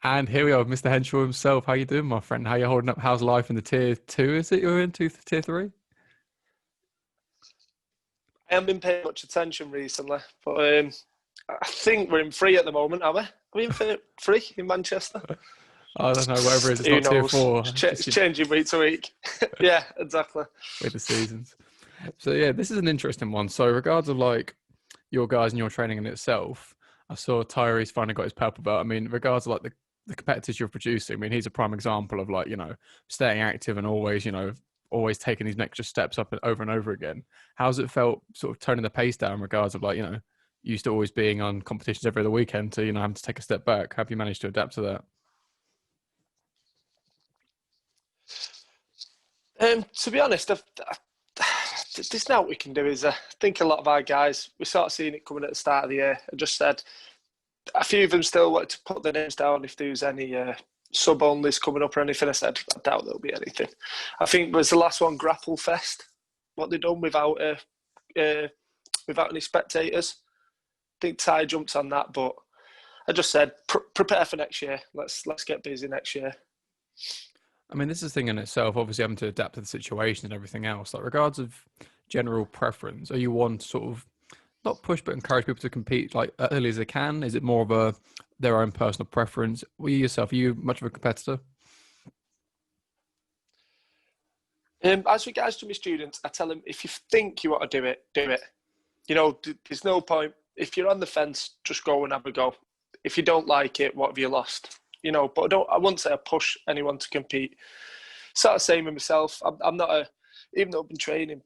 And here we are, Mr. Henshall himself. How you doing, my friend? How you holding up? How's life in the tier 2? Is it you're in tier 3? I haven't been paying much attention recently, but I think we're in 3 at the moment, are we? Are we in 3 in Manchester? I don't know, whatever it is. It's Who not tier knows? 4. It's changing week to week. Yeah, exactly. With the seasons. So yeah, this is an interesting one. So regards of like your guys and your training in itself, I saw Tyree's finally got his purple belt. I mean, regards of like the competitors you're producing, I mean, he's a prime example of like, staying active and always, always taking these extra steps up and over again. How's it felt sort of turning the pace down in regards of like, used to always being on competitions every other weekend to, having to take a step back? Have you managed to adapt to that? To be honest, there's now what we can do is I think a lot of our guys, we sort of seen it coming at the start of the year. I just said a few of them still wanted to put their names down if there was any sub-onlys coming up or anything. I said, I doubt there'll be anything. I think was the last one, Grapple Fest, what they done without any spectators. I think Ty jumped on that, but I just said, prepare for next year. Let's get busy next year. I mean, this is a thing in itself, obviously having to adapt to the situation and everything else. Like, regards of general preference, are you one to sort of not push but encourage people to compete like early as they can? Is it more of their own personal preference? Are you much of a competitor? As regards to my students, I tell them, if you think you want to do it, do it. There's no point. If you're on the fence, just go and have a go. If you don't like it, what have you lost? But I wouldn't say I push anyone to compete. Sort of same with myself. I'm not even though I've been training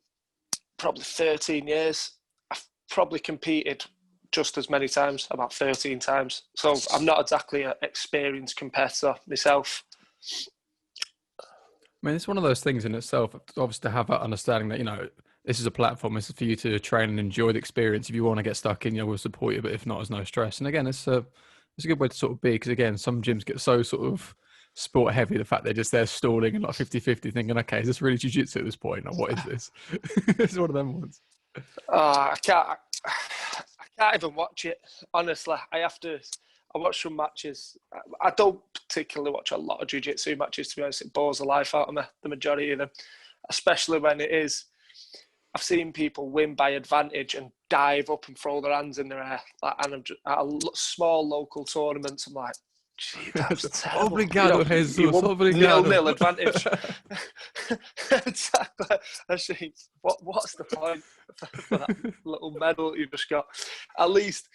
probably 13 years, I've probably competed just as many times, about 13 times. So I'm not exactly an experienced competitor myself. I mean, it's one of those things in itself, obviously, to have that understanding that, this is a platform. This is for you to train and enjoy the experience. If you want to get stuck in, we'll support you. But if not, there's no stress. And again, it's a good way to sort of be, because again, some gyms get so sort of sport heavy, the fact they're just there stalling and like 50-50 thinking, okay, is this really jiu-jitsu at this point? Or what is this? It's one of them ones. I can't even watch it. Honestly, I watch some matches. I don't particularly watch a lot of jiu-jitsu matches, to be honest. It bores the life out of me, the majority of them, especially when it is. I've seen people win by advantage and dive up and throw their hands in their air. And I'm just, at a small local tournaments, I'm like, gee, that's terrible. Obrigado, Jesus. Obrigado. 0-0 advantage. Exactly. I think, what's the point for that little medal you just got? At least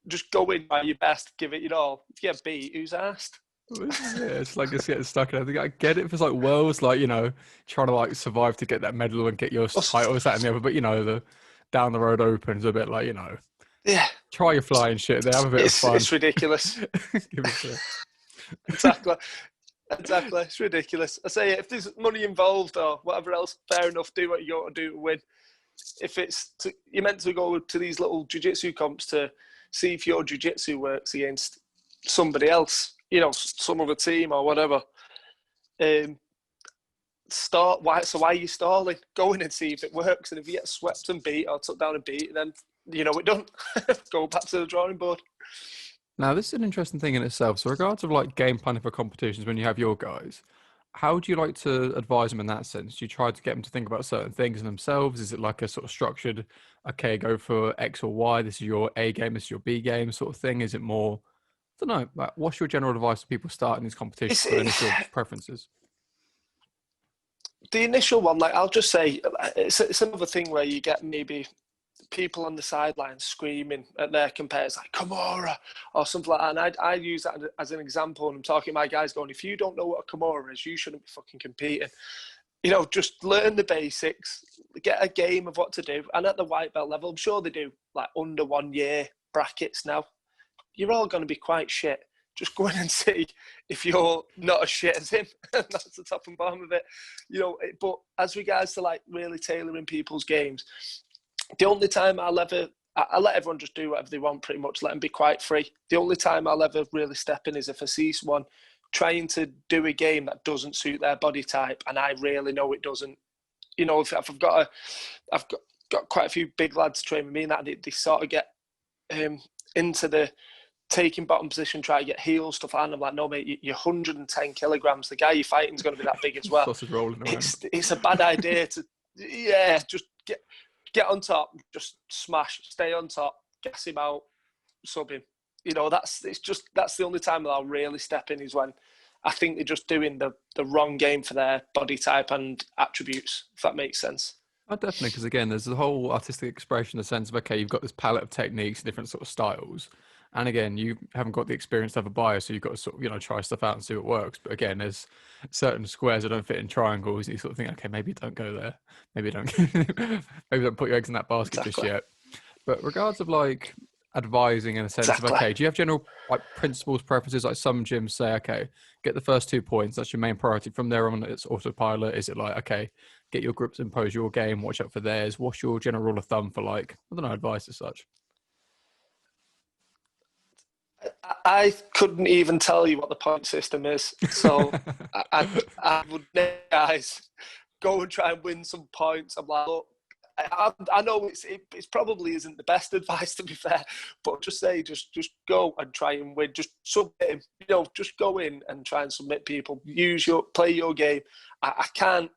just go in by your best, give it your all. If you get beat, who's asked? Yeah, it's like just getting stuck in everything. I get it if it's like worlds, like, trying to like survive to get that medal and get your title, that and the other, but the down the road opens a bit like, yeah, try your flying shit there, have a bit of fun. It's ridiculous. Give it Exactly. It's ridiculous. I say, if there's money involved or whatever else, fair enough, do what you got to do to win. If you're meant to go to these little jiu-jitsu comps to see if your jiu-jitsu works against somebody else, some other team or whatever. Why are you stalling? Go in and see if it works. And if you get swept and beat or took down and beat, then it don't. Go back to the drawing board. Now, this is an interesting thing in itself. So regards of like game planning for competitions, when you have your guys, how do you like to advise them in that sense? Do you try to get them to think about certain things in themselves? Is it like a sort of structured, okay, go for X or Y, this is your A game, this is your B game sort of thing? Is it more... I don't know. Like, what's your general advice to people starting these competitions for initial preferences? The initial one, like I'll just say, it's another thing where you get maybe people on the sidelines screaming at their competitors like Kimura or something like that. And I use that as an example. And I'm talking to my guys going, if you don't know what a Kimura is, you shouldn't be fucking competing. Just learn the basics, get a game of what to do. And at the white belt level, I'm sure they do like under 1 year brackets now. You're all going to be quite shit. Just go in and see if you're not as shit as him. That's the top and bottom of it. But as regards to like really tailoring people's games, the only time I let everyone just do whatever they want, pretty much, let them be quite free. The only time I'll ever really step in is if I see someone trying to do a game that doesn't suit their body type, and I really know it doesn't. If I've got quite a few big lads training with me, and that they sort of get into the taking bottom position, try to get heels, stuff like that. And I'm like, no, mate, you're 110 kilograms. The guy you're fighting is going to be that big as well. Sausage rolling around. It's a bad idea to, just get on top, just smash, stay on top, gas him out, sub him. That's the only time that I'll really step in is when I think they're just doing the wrong game for their body type and attributes, if that makes sense. Oh, definitely, because again, there's the whole artistic expression, the sense of, okay, you've got this palette of techniques, different sort of styles. And again, you haven't got the experience to have a bias, so you've got to sort of, try stuff out and see what works. But again, there's certain squares that don't fit in triangles. You sort of think, okay, maybe don't go there. Maybe don't put your eggs in that basket just yet. But regards of like advising in a sense of, okay, do you have general like principles, preferences? Like some gyms say, okay, get the first 2 points. That's your main priority. From there on, it's autopilot. Is it like, okay, get your groups, impose your game, watch out for theirs? What's your general rule of thumb for like, I don't know, advice as such? I couldn't even tell you what the point system is. So I would, guys, go and try and win some points. I'm like, look, I know it's probably isn't the best advice, to be fair, but just say, just go and try and win. Just submit him, just go in and try and submit people. Play your game. I can't.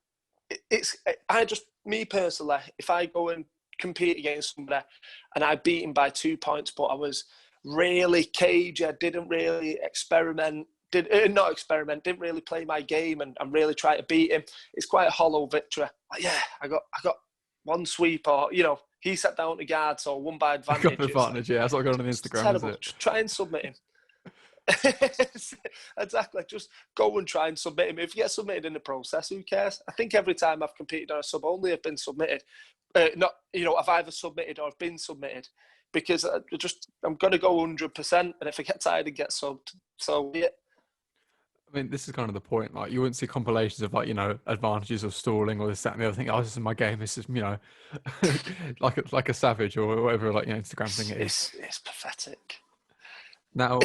Me personally, if I go and compete against somebody and I beat him by 2 points, but I was really cagey, I didn't really didn't really play my game and really try to beat him, it's quite a hollow victory. Like, yeah, I got one sweep, or he sat down to guard, so won by advantage. Got an advantage, yeah. That's what I got on Instagram. Terrible. Is it? Just try and submit him. Exactly. Just go and try and submit him. If you get submitted in the process, who cares? I think every time I've competed on a sub only, I've been submitted. I've either submitted or I've been submitted, because I'm going to go 100%, and if I get tired and get subbed, so yeah. I mean, this is kind of the point. Like, you wouldn't see compilations of like, advantages of stalling or this, that, and the other thing. Oh, this is my game. This is, like a savage or whatever, like, Instagram thing it is. It's pathetic. Now,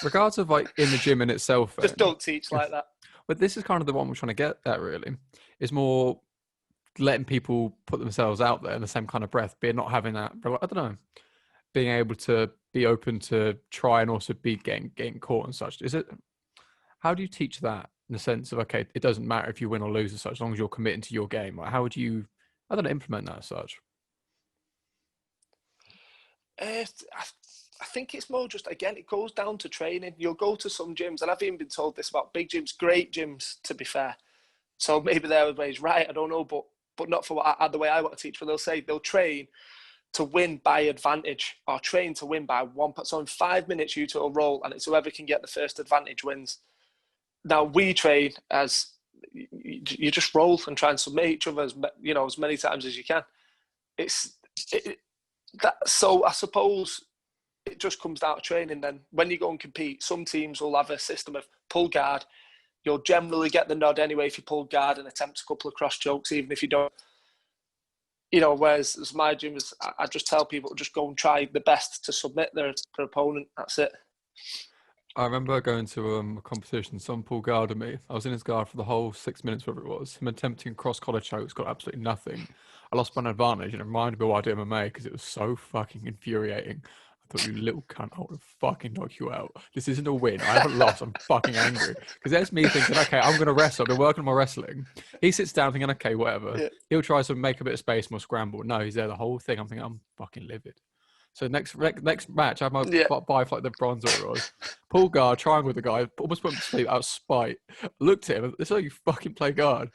regards of like in the gym in itself, just don't teach like that. But this is kind of the one we're trying to get at. Really, is more letting people put themselves out there in the same kind of breath, but not having that. I don't know, being able to be open to try and also be getting caught and such. Is it? How do you teach that in the sense of, okay, it doesn't matter if you win or lose as such, as long as you're committing to your game? Like, how would you, I don't know, implement that as such? I think it's more just, again, it goes down to training. You'll go to some gyms, and I've even been told this about big gyms, great gyms, to be fair. So maybe their way is right, I don't know, but not for the way I want to teach. But they'll say they'll train to win by advantage, or train to win by 1 point. So in 5 minutes, you two will roll, and it's whoever can get the first advantage wins. Now we train as you just roll and try and submit each other as many times as you can. So I suppose it just comes down to training. Then when you go and compete, some teams will have a system of pull guard. You'll generally get the nod anyway if you pull guard and attempt a couple of cross chokes, even if you don't. Whereas as my gym is, I just tell people to just go and try the best to submit their opponent. That's it. I remember going to a competition. Someone pulled guard at me. I was in his guard for the whole 6 minutes, whatever it was. Him attempting cross collar chokes, got absolutely nothing. I lost by an advantage, and it reminded me of what I do MMA because it was so fucking infuriating. I thought, you little cunt, I would fucking knock you out. This isn't a win. I haven't lost. I'm fucking angry. Because there's me thinking, okay, I'm going to wrestle. I've been working on my wrestling. He sits down thinking, okay, whatever. Yeah. He'll try to make a bit of space and we'll scramble. No, he's there the whole thing. I'm thinking, I'm fucking livid. So next match, I have my buy for like the bronze or it was. Pull guard, trying with the guy, almost put him to sleep out of spite. Looked at him, this is how you fucking play guard.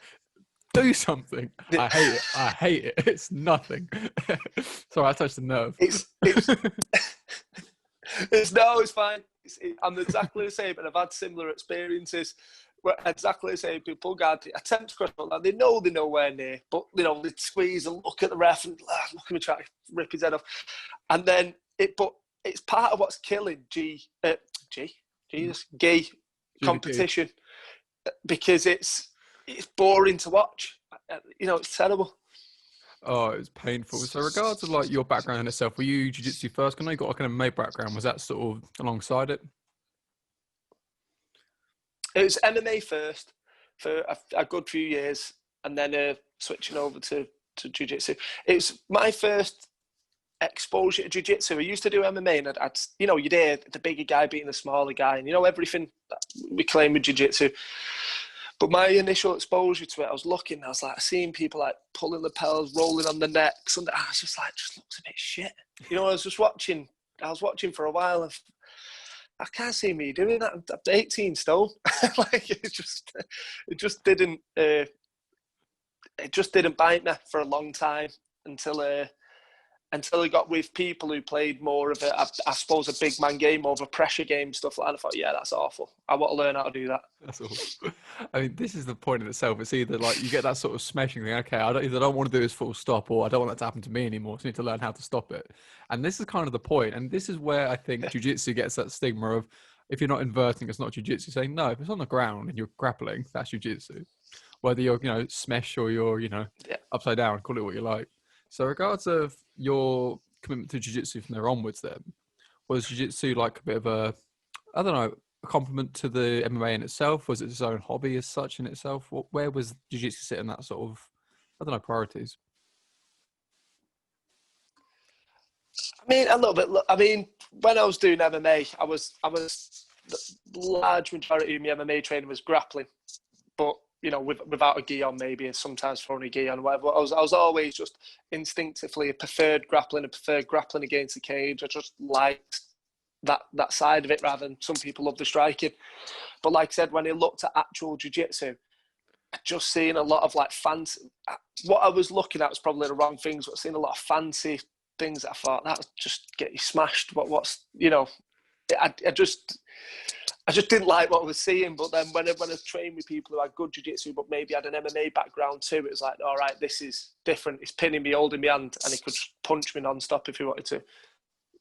Do something. I hate it. It's nothing. Sorry, I touched the nerve. It's fine. I'm exactly the same, and I've had similar experiences. Where exactly the same. People pull guard, attempt to cross, they know they're nowhere near, but they squeeze and look at the ref and look at me try to rip his head off. And then it's part of what's killing gi competition, because it's boring to watch. It's terrible. Oh, it was painful. So regards to like your background in itself, were you jiu-jitsu first? I know you got like an MMA background. Was that sort of alongside it? It was MMA first for a good few years, and then switching over to jiu-jitsu. It was my first exposure to jiu-jitsu. I used to do MMA, and I'd you know, you'd hear the bigger guy beating the smaller guy, and you know everything that we claim with jiu-jitsu. But my initial exposure to it, I was looking, I was like, seeing people like pulling lapels, rolling on the necks, and I was just like, just looks a bit shit. You know, I was watching for a while, and I can't see me doing that. I'm 18 stone. Like it just didn't bite me for a long time until I got with people who played more of I suppose, a big man game, more of a pressure game, stuff like that. I thought, yeah, that's awful. I want to learn how to do that. That's awful. I mean, this is the point in itself. It's either like you get that sort of smashing thing, okay, I don't want to do this full stop, or I don't want that to happen to me anymore, so I need to learn how to stop it. And this is kind of the point. And this is where I think jiu-jitsu gets that stigma of, if you're not inverting, it's not jiu-jitsu. Saying, no, if it's on the ground and you're grappling, that's jiu-jitsu. Whether you're, you know, smash or you're, you know, upside down, call it what you like. So regardless of your commitment to jiu-jitsu from there onwards then, was jiu-jitsu like a bit of a, I don't know, a compliment to the MMA in itself? Was it its own hobby as such in itself? Where was jiu-jitsu sit in that sort of, I don't know, priorities? I mean, a little bit. I mean, when I was doing MMA, I was the large majority of my MMA training was grappling, but you know, without a gi on, maybe, and sometimes throwing a gi on, whatever. I was always just instinctively preferred grappling against the cage. I just liked that side of it rather than some people love the striking. But like I said, when I looked at actual jiu-jitsu, I just seen a lot of like fancy. What I was looking at was probably the wrong things, but seeing a lot of fancy things that I thought that would just get you smashed. What's you know, I just didn't like what I was seeing. But then when I trained with people who had good jiu-jitsu but maybe had an MMA background too, it was like, all right, this is different. He's pinning me, holding me hand, and he could punch me non-stop if he wanted to.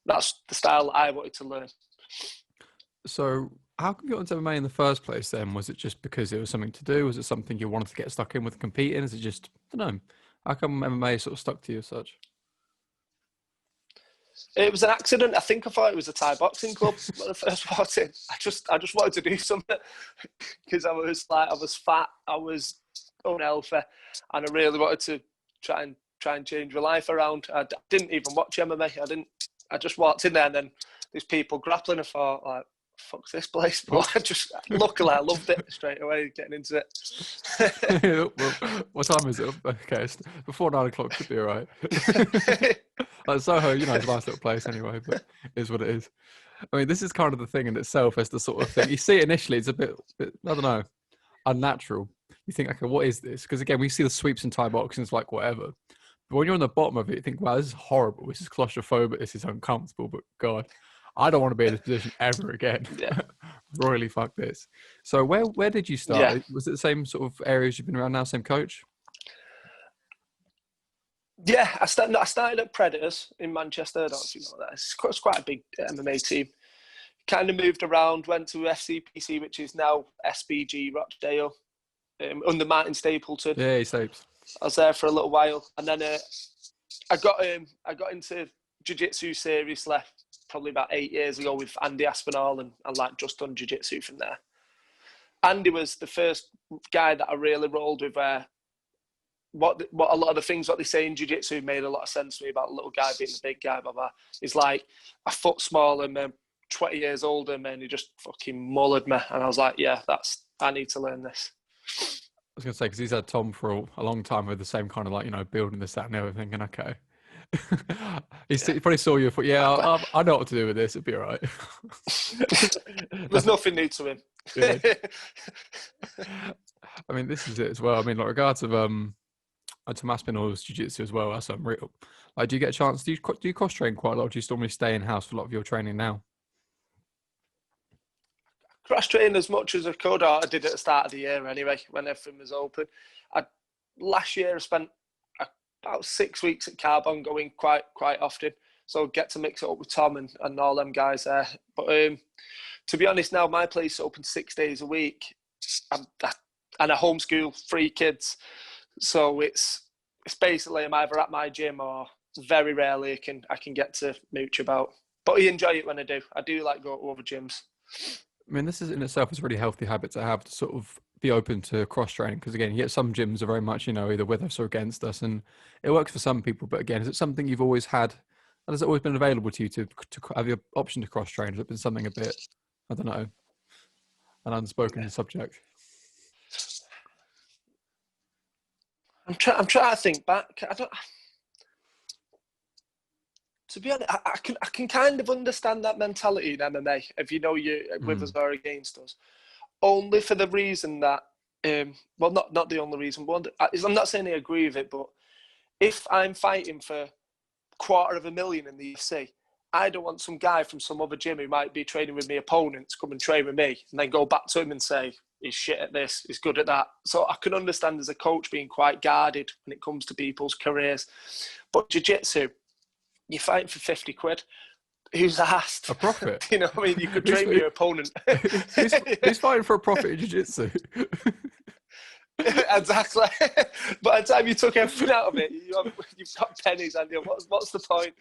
That's the style I wanted to learn. So how come you got into MMA in the first place then? Was it just because it was something to do? Was it something you wanted to get stuck in with, compete in? Is it just, I don't know, how come MMA sort of stuck to you as such? It was an accident. I think I thought it was a Thai boxing club when I first walked in. I just wanted to do something because I was fat, I was unhealthy, and I really wanted to try and change my life around. I didn't even watch MMA. I just walked in there, and then there's people grappling. I thought, like, fuck's this place? But luckily I loved it straight away, getting into it. Well, what time is it? Okay, it's before 9 o'clock, should be all right. Like Soho, you know, it's a nice little place anyway, but it is what it is. I mean, this is kind of the thing in itself as the sort of thing. You see it initially, it's a bit I don't know, unnatural. You think, okay, what is this? Because again, we see the sweeps in Thai boxing, it's like whatever. But when you're on the bottom of it, you think, wow, this is horrible. This is claustrophobic. This is uncomfortable. But God, I don't want to be in this position ever again. Yeah. Royally fuck this. So where did you start? Yeah. Was it the same sort of areas you've been around now, same coach? Yeah, I started at Predators in Manchester. I don't know if you know that. It's quite a big MMA team. Kind of moved around, went to FCPC, which is now SBG Rochdale, under Martin Stapleton. Yeah, he Stapes. I was there for a little while, and then I got into jiu-jitsu seriously probably about 8 years ago with Andy Aspinall, and like just done jiu-jitsu from there. Andy was the first guy that I really rolled with, where what a lot of the things what they say in jiu-jitsu made a lot of sense to me about the little guy being the big guy, blah, blah. He's like a foot smaller, man, 20 years older, man, he just fucking mullered me. And I was like, yeah, I need to learn this. I was going to say, because he's had Tom for a long time with the same kind of like, you know, building this, that and everything. And okay. He probably saw you and thought, yeah, I know what to do with this. It'd be all right. There's nothing new to him. Yeah. I mean, this is it as well. I mean, like regards of Tom Aspinall's jiu-jitsu as well, that's unreal. Like, do you get a chance? Do you cross train quite a lot? Or do you still normally stay in house for a lot of your training now? Cross train as much as I could. Or I did at the start of the year anyway, when everything was open. Last year I spent about 6 weeks at Carbon, going quite often, so get to mix it up with Tom and all them guys there. But to be honest, now my place is open 6 days a week, and I homeschool 3 kids. So it's basically I'm either at my gym or very rarely I can get to mooch about. But I enjoy it when I do. I do like go to other gyms. I mean, this is in itself is a really healthy habit to have, to sort of be open to cross training. Because again, yet some gyms are very much, you know, either with us or against us, and it works for some people. But again, is it something you've always had has it always been available to you to have the option to cross train? Has it been something a bit, I don't know, an unspoken subject? I'm trying to think back. To be honest, I can kind of understand that mentality in MMA. If you know you're with us or against us, only for the reason that, well, not the only reason. But I'm not saying I agree with it, but if I'm fighting for $250,000 in the UFC, I don't want some guy from some other gym who might be training with my opponent to come and train with me and then go back to him and say, he's shit at this, he's good at that. So I can understand as a coach being quite guarded when it comes to people's careers. But jiu-jitsu, you're fighting for 50 quid. Who's asked? A profit. You know what I mean? You could train with your opponent. who's fighting for a profit in jiu-jitsu? Exactly. By the time you took everything out of it, you've got pennies, and what's the point?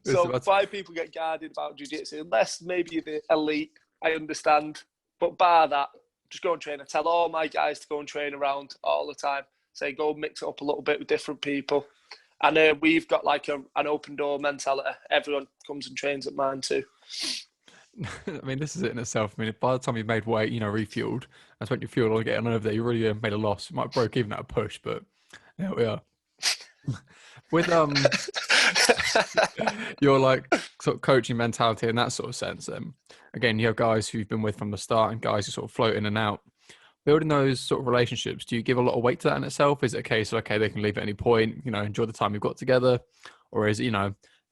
So why people get guarded about jiu-jitsu, unless maybe you're the elite, I understand. But bar that, just go and train. I tell all my guys to go and train around all the time. Say, go mix it up a little bit with different people. And we've got like an open door mentality. Everyone comes and trains at mine too. I mean, this is it in itself. I mean, by the time you've made weight, refueled, that's when you fuel or getting over there. You really made a loss. You might have broke even at a push, but there we are. With your like sort of coaching mentality in that sort of sense, again, you have guys who've been with from the start and guys who sort of float in and out. Building those sort of relationships, do you give a lot of weight to that in itself? Is it a case of, okay, they can leave at any point, enjoy the time you've got together? Or is it,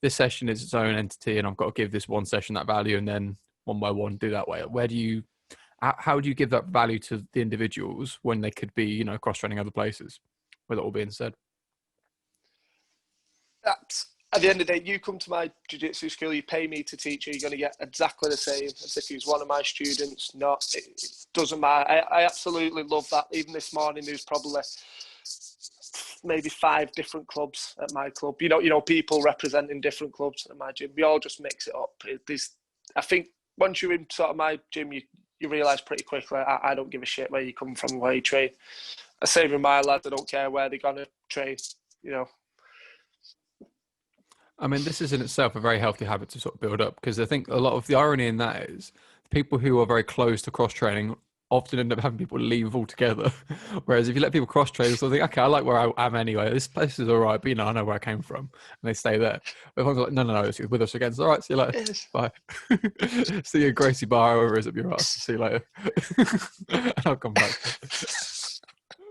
this session is its own entity and I've got to give this one session that value and then one by one do that way? How do you give that value to the individuals when they could be, cross-training other places, with it all being said? That's, at the end of the day, you come to my jiu-jitsu school, you pay me to teach you, you're going to get exactly the same as if he was one of my students. It doesn't matter. I absolutely love that. Even this morning, there's probably maybe 5 different clubs at my club. People representing different clubs at my gym. We all just mix it up. I think once you're in sort of my gym, you realise pretty quickly, I don't give a shit where you come from, where you train. I say with my lads, I don't care where they're going to train, I mean, this is in itself a very healthy habit to sort of build up, because I think a lot of the irony in that is people who are very close to cross-training often end up having people leave altogether. Whereas if you let people cross-train, so they think, okay, I like where I am anyway. This place is all right, but I know where I came from. And they stay there. But everyone's like, no, it's with us again. It's all right, see you later. Bye. See you at Gracie Bar, whoever is up your ass. See you later. And I'll come back.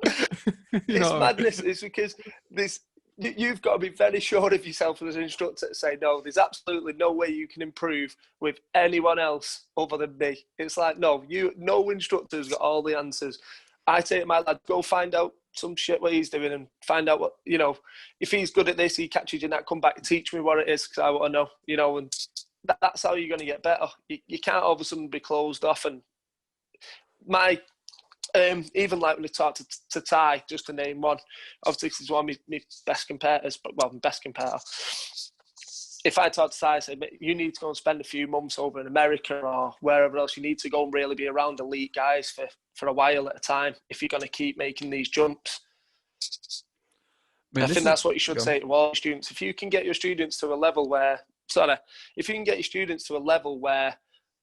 It's madness. It's because you've got to be very sure of yourself as an instructor to say, no, there's absolutely no way you can improve with anyone else other than me. It's like, no instructor's got all the answers. I say to my lad, go find out some shit what he's doing and find out what, if he's good at this, he catches you in that, come back and teach me what it is because I want to know, and that's how you're going to get better. You can't all of a sudden be closed off. And my... even like when we talked to Ty, just to name one, obviously this is one of my best competitors, my best competitor. If I talk to Ty, I say, you need to go and spend a few months over in America or wherever else, you need to go and really be around elite guys for a while at a time if you're going to keep making these jumps. I think that's what you should say to all students. If you can get your students to a level where,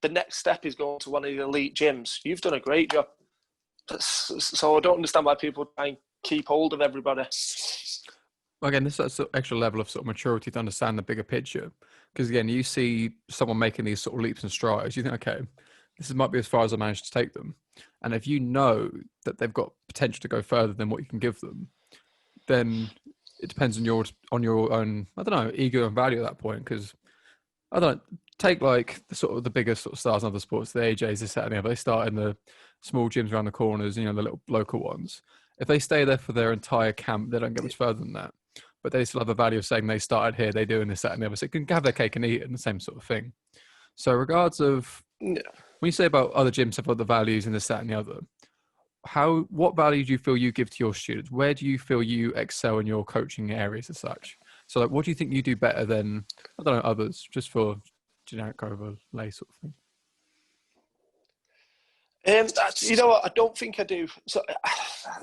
the next step is going to one of the elite gyms, you've done a great job. So I don't understand why people try and keep hold of everybody. Well, again, this is an extra level of sort of maturity to understand the bigger picture. Because again, you see someone making these sort of leaps and strides, you think, okay, this might be as far as I managed to take them. And if you know that they've got potential to go further than what you can give them, then it depends on your own, I don't know, ego and value at that point. Because I don't know, take like the biggest sort of stars in other sports, the AJs, this, that, and the other. They start in the small gyms around the corners, the little local ones. If they stay there for their entire camp, they don't get much further than that. But they still have a value of saying they started here, they're doing this, that, and the other. So it can have their cake and eat it, and the same sort of thing. So regards of, when you say about other gyms have other values and this, that, and the other, what value do you feel you give to your students? Where do you feel you excel in your coaching areas as such? So like, what do you think you do better than, I don't know, others, just for generic overlay sort of thing? What, I don't think I do. So I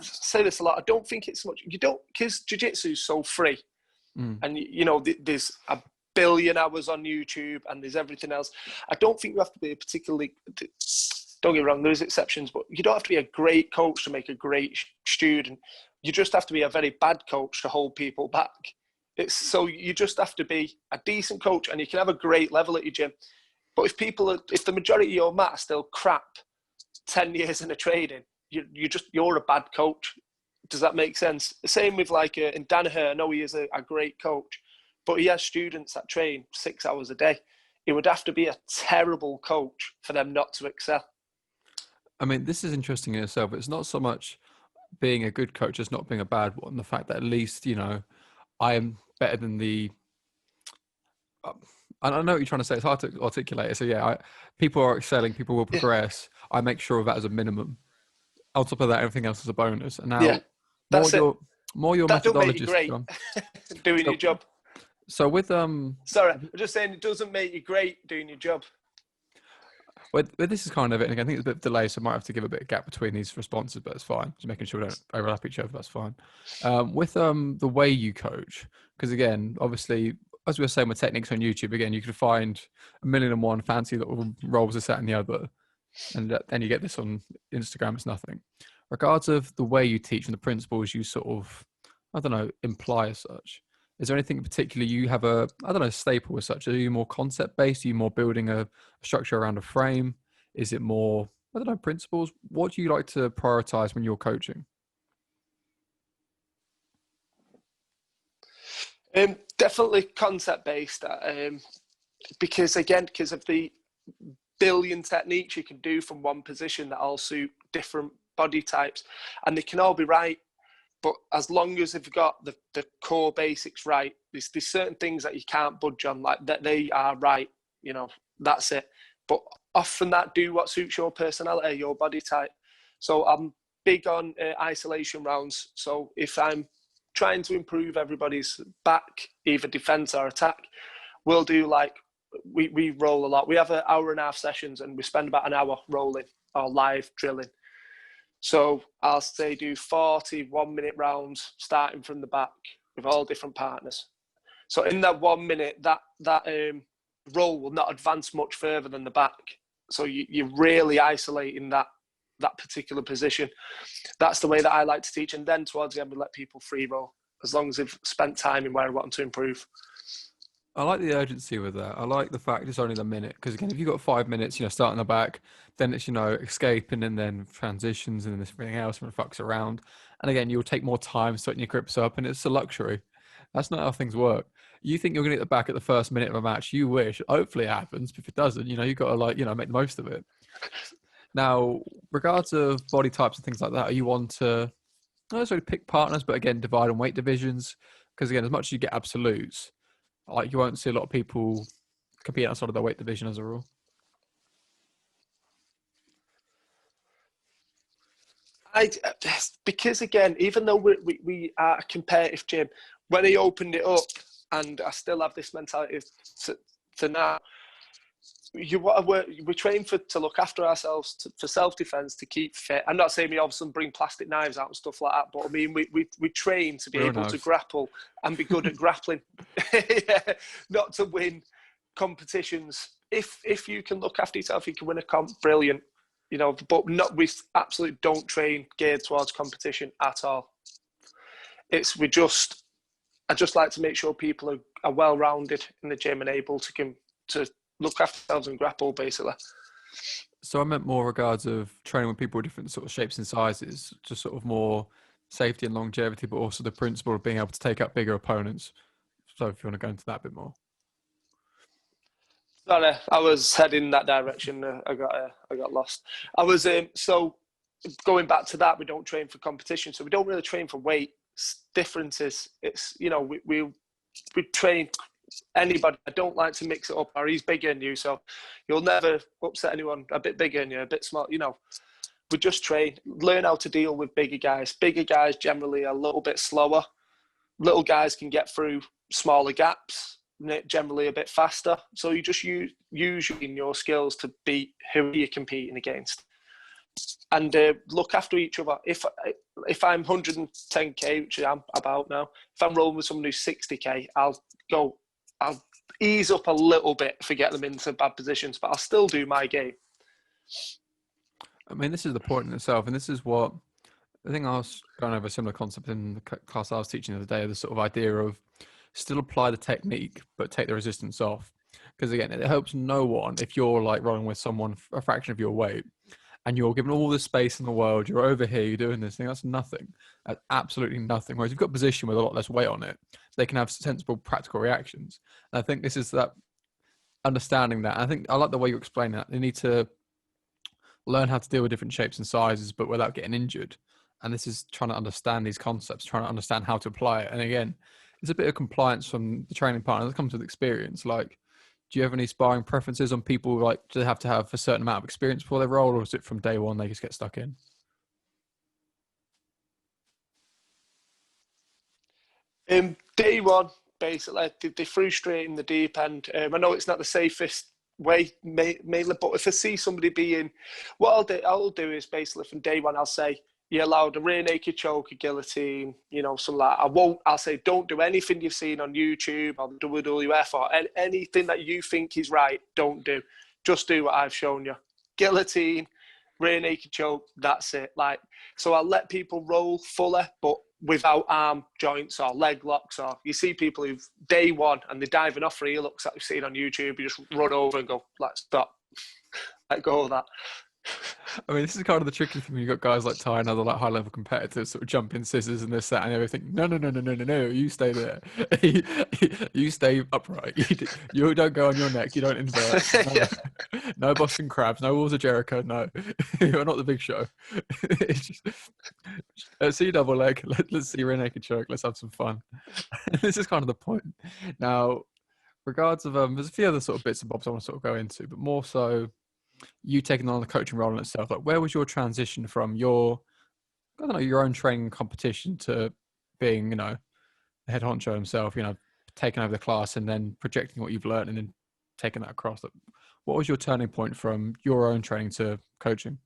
say this a lot. I don't think it's much. You don't, because jiu-jitsu is so free, and there's billion hours on YouTube and there's everything else. I don't think you have to be a particularly, don't get me wrong, there's exceptions, but you don't have to be a great coach to make a great student. You just have to be a very bad coach to hold people back. So you just have to be a decent coach, and you can have a great level at your gym. But if the majority of your mat are still crap 10 years into training, you're a bad coach. Does that make sense? The same with like in Danaher, I know he is a great coach, but he has students that train 6 hours a day. It would have to be a terrible coach for them not to excel. I mean, this is interesting in itself. It's not so much being a good coach as not being a bad one. The fact that at least, you know, I am better than I don't know what you're trying to say. It's hard to articulate it. So yeah, people are excelling, people will progress. Yeah. I make sure of that as a minimum. On top of that, everything else is a bonus. And now, more your that methodologist. Don't make you great doing your job. So with sorry, I'm just saying it doesn't make you great doing your job. Well, this is kind of it. And I think it's a bit of delay, so I might have to give a bit of gap between these responses, but it's fine. Just making sure we don't overlap each other. That's fine. With the way you coach, because again, obviously, as we were saying with techniques on YouTube, again, you could find 1,000,001 fancy little rolls, this, that, and the other, and then you get this on Instagram. It's nothing. Regards of the way you teach and the principles you sort of, I don't know, imply as such. Is there anything in particular you have staple as such? Are you more concept based? Are you more building a structure around a frame? Is it more, principles? What do you like to prioritize when you're coaching? Definitely concept based, because of the billion techniques you can do from one position that all suit different body types, and they can all be right. But as long as they've got the core basics right, there's certain things that you can't budge on, like that they are right, you know, that's it. But often that do what suits your personality, your body type. So I'm big on isolation rounds. So if I'm trying to improve everybody's back, either defense or attack, we'll do like, we roll a lot. We have 1.5 hour sessions and we spend about an hour rolling or live drilling. So I'll say do 40 1-minute rounds starting from the back with all different partners. So in that 1 minute, that roll will not advance much further than the back. So you're really isolating that particular position. That's the way that I like to teach. And then towards the end, we let people free roll, as long as they've spent time in where I want them to improve. I like the urgency with that. I like the fact it's only the minute, because again, if you've got 5 minutes, starting the back, then it's, escaping and then transitions and everything else and fucks around. And again, you'll take more time setting your grips up, and it's a luxury. That's not how things work. You think you're going to get the back at the first minute of a match. You wish. Hopefully it happens. But if it doesn't, you've got to make the most of it. Now, regards of body types and things like that, are you on to not necessarily pick partners, but again, divide and weight divisions? Because again, as much as you get absolutes, you won't see a lot of people compete outside of their weight division as a rule. Because again, even though we are a competitive gym, when he opened it up, and I still have this mentality to now, we train to look after ourselves, for self-defense, to keep fit. I'm not saying we all of a sudden bring plastic knives out and stuff like that, but I mean, we train to be able to grapple and be good at grappling. Yeah, not to win competitions. If you can look after yourself, you can win a comp, brilliant. But we absolutely don't train geared towards competition at all. I just like to make sure people are well-rounded in the gym and able to look after themselves and grapple, basically. So I meant more regards of training with people with different sort of shapes and sizes, just sort of more safety and longevity, but also the principle of being able to take out bigger opponents. So if you want to go into that a bit more. Sorry, I was heading that direction. I got lost. I was so going back to that. We don't train for competition, so we don't really train for weight differences. It's we train anybody. I don't like to mix it up. Or he's bigger than you, so you'll never upset anyone a bit bigger than you, a bit small. We just train, learn how to deal with bigger guys. Bigger guys generally are a little bit slower. Little guys can get through smaller gaps, generally a bit faster. So you just use your skills to beat who you're competing against, and look after each other. If I'm 110k, which I'm about now, if I'm rolling with someone who's 60k, I'll ease up a little bit if I get them into bad positions, but I'll still do my game. I mean, this is the point in itself, and this is what I think I was going over a similar concept in the class I was teaching the other day, the sort of idea of still apply the technique, but take the resistance off. Because again, it helps no one if you're like rolling with someone a fraction of your weight and you're given all the space in the world, you're over here, you're doing this thing, that's nothing. That's absolutely nothing. Whereas you've got a position with a lot less weight on it, so they can have sensible, practical reactions. And I think this is that understanding that. I think I like the way you explain that. They need to learn how to deal with different shapes and sizes, but without getting injured. And this is trying to understand these concepts, trying to understand how to apply it. And again, it's a bit of compliance from the training partner that comes with experience. Like, do you have any sparring preferences on people? Like, do they have to have a certain amount of experience before they roll, or is it from day one they just get stuck in? Day one, basically, they threw straight in the deep end. I know it's not the safest way, mainly, but if I see somebody being, what I'll do is basically from day one, I'll say, you're allowed a rear naked choke, a guillotine, you know, something like that. I'll say, don't do anything you've seen on YouTube or WWF or anything that you think is right, don't do. Just do what I've shown you. Guillotine, rear naked choke, that's it. Like, so I'll let people roll fuller, but without arm joints or leg locks. Or you see people who've day one and they're diving off rear looks that we've seen on YouTube, you just run over and go, let's stop. Let go of that. I mean, this is kind of the tricky thing when you've got guys like Ty and other like high-level competitors sort of jumping scissors and this, that, and everything. No, you stay there. You stay upright. You don't go on your neck. You don't invert. No Boston crabs. No walls of Jericho. No, you're not the Big Show. It's just, see double leg. Let's see rear naked choke. Let's have some fun. This is kind of the point. Now, regards of there's a few other sort of bits and bobs I want to sort of go into, but more so you taking on the coaching role in itself. Like, where was your transition from your, I don't know, your own training competition to being, you know, the head honcho himself, you know, taking over the class and then projecting what you've learned and then taking that across? Like, what was your turning point from your own training to coaching?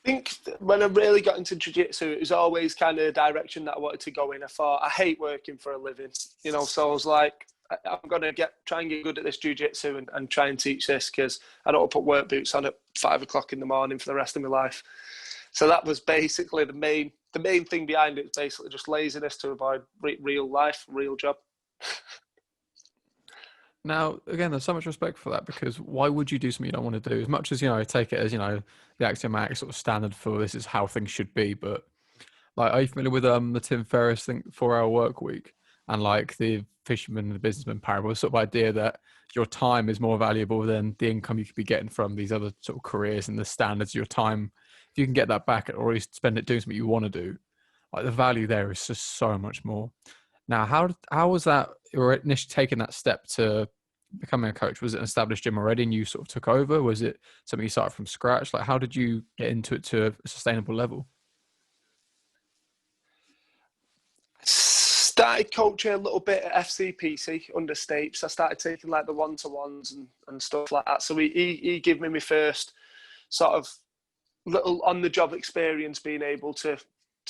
I think when I really got into jiu-jitsu, it was always kind of the direction that I wanted to go in. I thought, I hate working for a living, you know, so I was like, I'm going to try and get good at this jiu-jitsu and try and teach this, because I don't want to put work boots on at 5 o'clock in the morning for the rest of my life. So that was basically the main thing behind it, basically just laziness to avoid real life, real job. Now, again, there's so much respect for that, because why would you do something you don't want to do? As much as, you know, take it as, you know, the axiomatic sort of standard for this is how things should be. But like, are you familiar with the Tim Ferriss 4-hour work week and like the fisherman and the businessman parable? The sort of idea that your time is more valuable than the income you could be getting from these other sort of careers, and the standards of your time, if you can get that back or at least spend it doing something you want to do, like the value there is just so much more. Now, how was that, or initially taking that step to becoming a coach? Was it an established gym already and you sort of took over? Was it something you started from scratch? Like, how did you get into it to a sustainable level? Started coaching a little bit at FCPC under Stapes. I started taking like the one-to-ones and stuff like that. So he gave me my first sort of little on-the-job experience being able to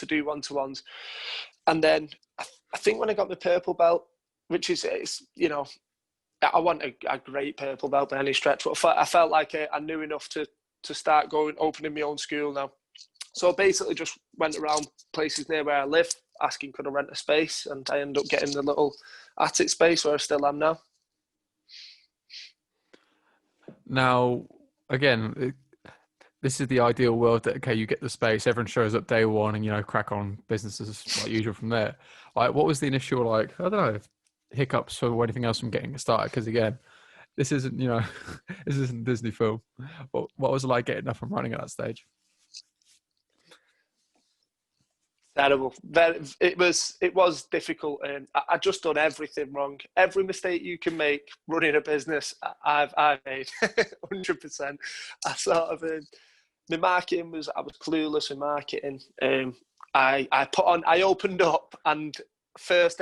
do one-to-ones. And then I think when I got my purple belt, which is, you know, I want a great purple belt by any stretch, but I felt like I knew enough to start opening my own school now. So I basically just went around places near where I live, asking could I rent a space, and I ended up getting the little attic space where I still am now. Now, again, this is the ideal world that, okay, you get the space, everyone shows up day one and, you know, crack on businesses like usual from there. Like, what was the initial, like, I don't know, hiccups or anything else from getting it started? Because again, this isn't, you know, this isn't a Disney film. What was it like getting up and running at that stage? Terrible. It was difficult, and I just done everything wrong. Every mistake you can make running a business, I've made 100%. I sort of my marketing I was clueless in marketing. I opened up, and first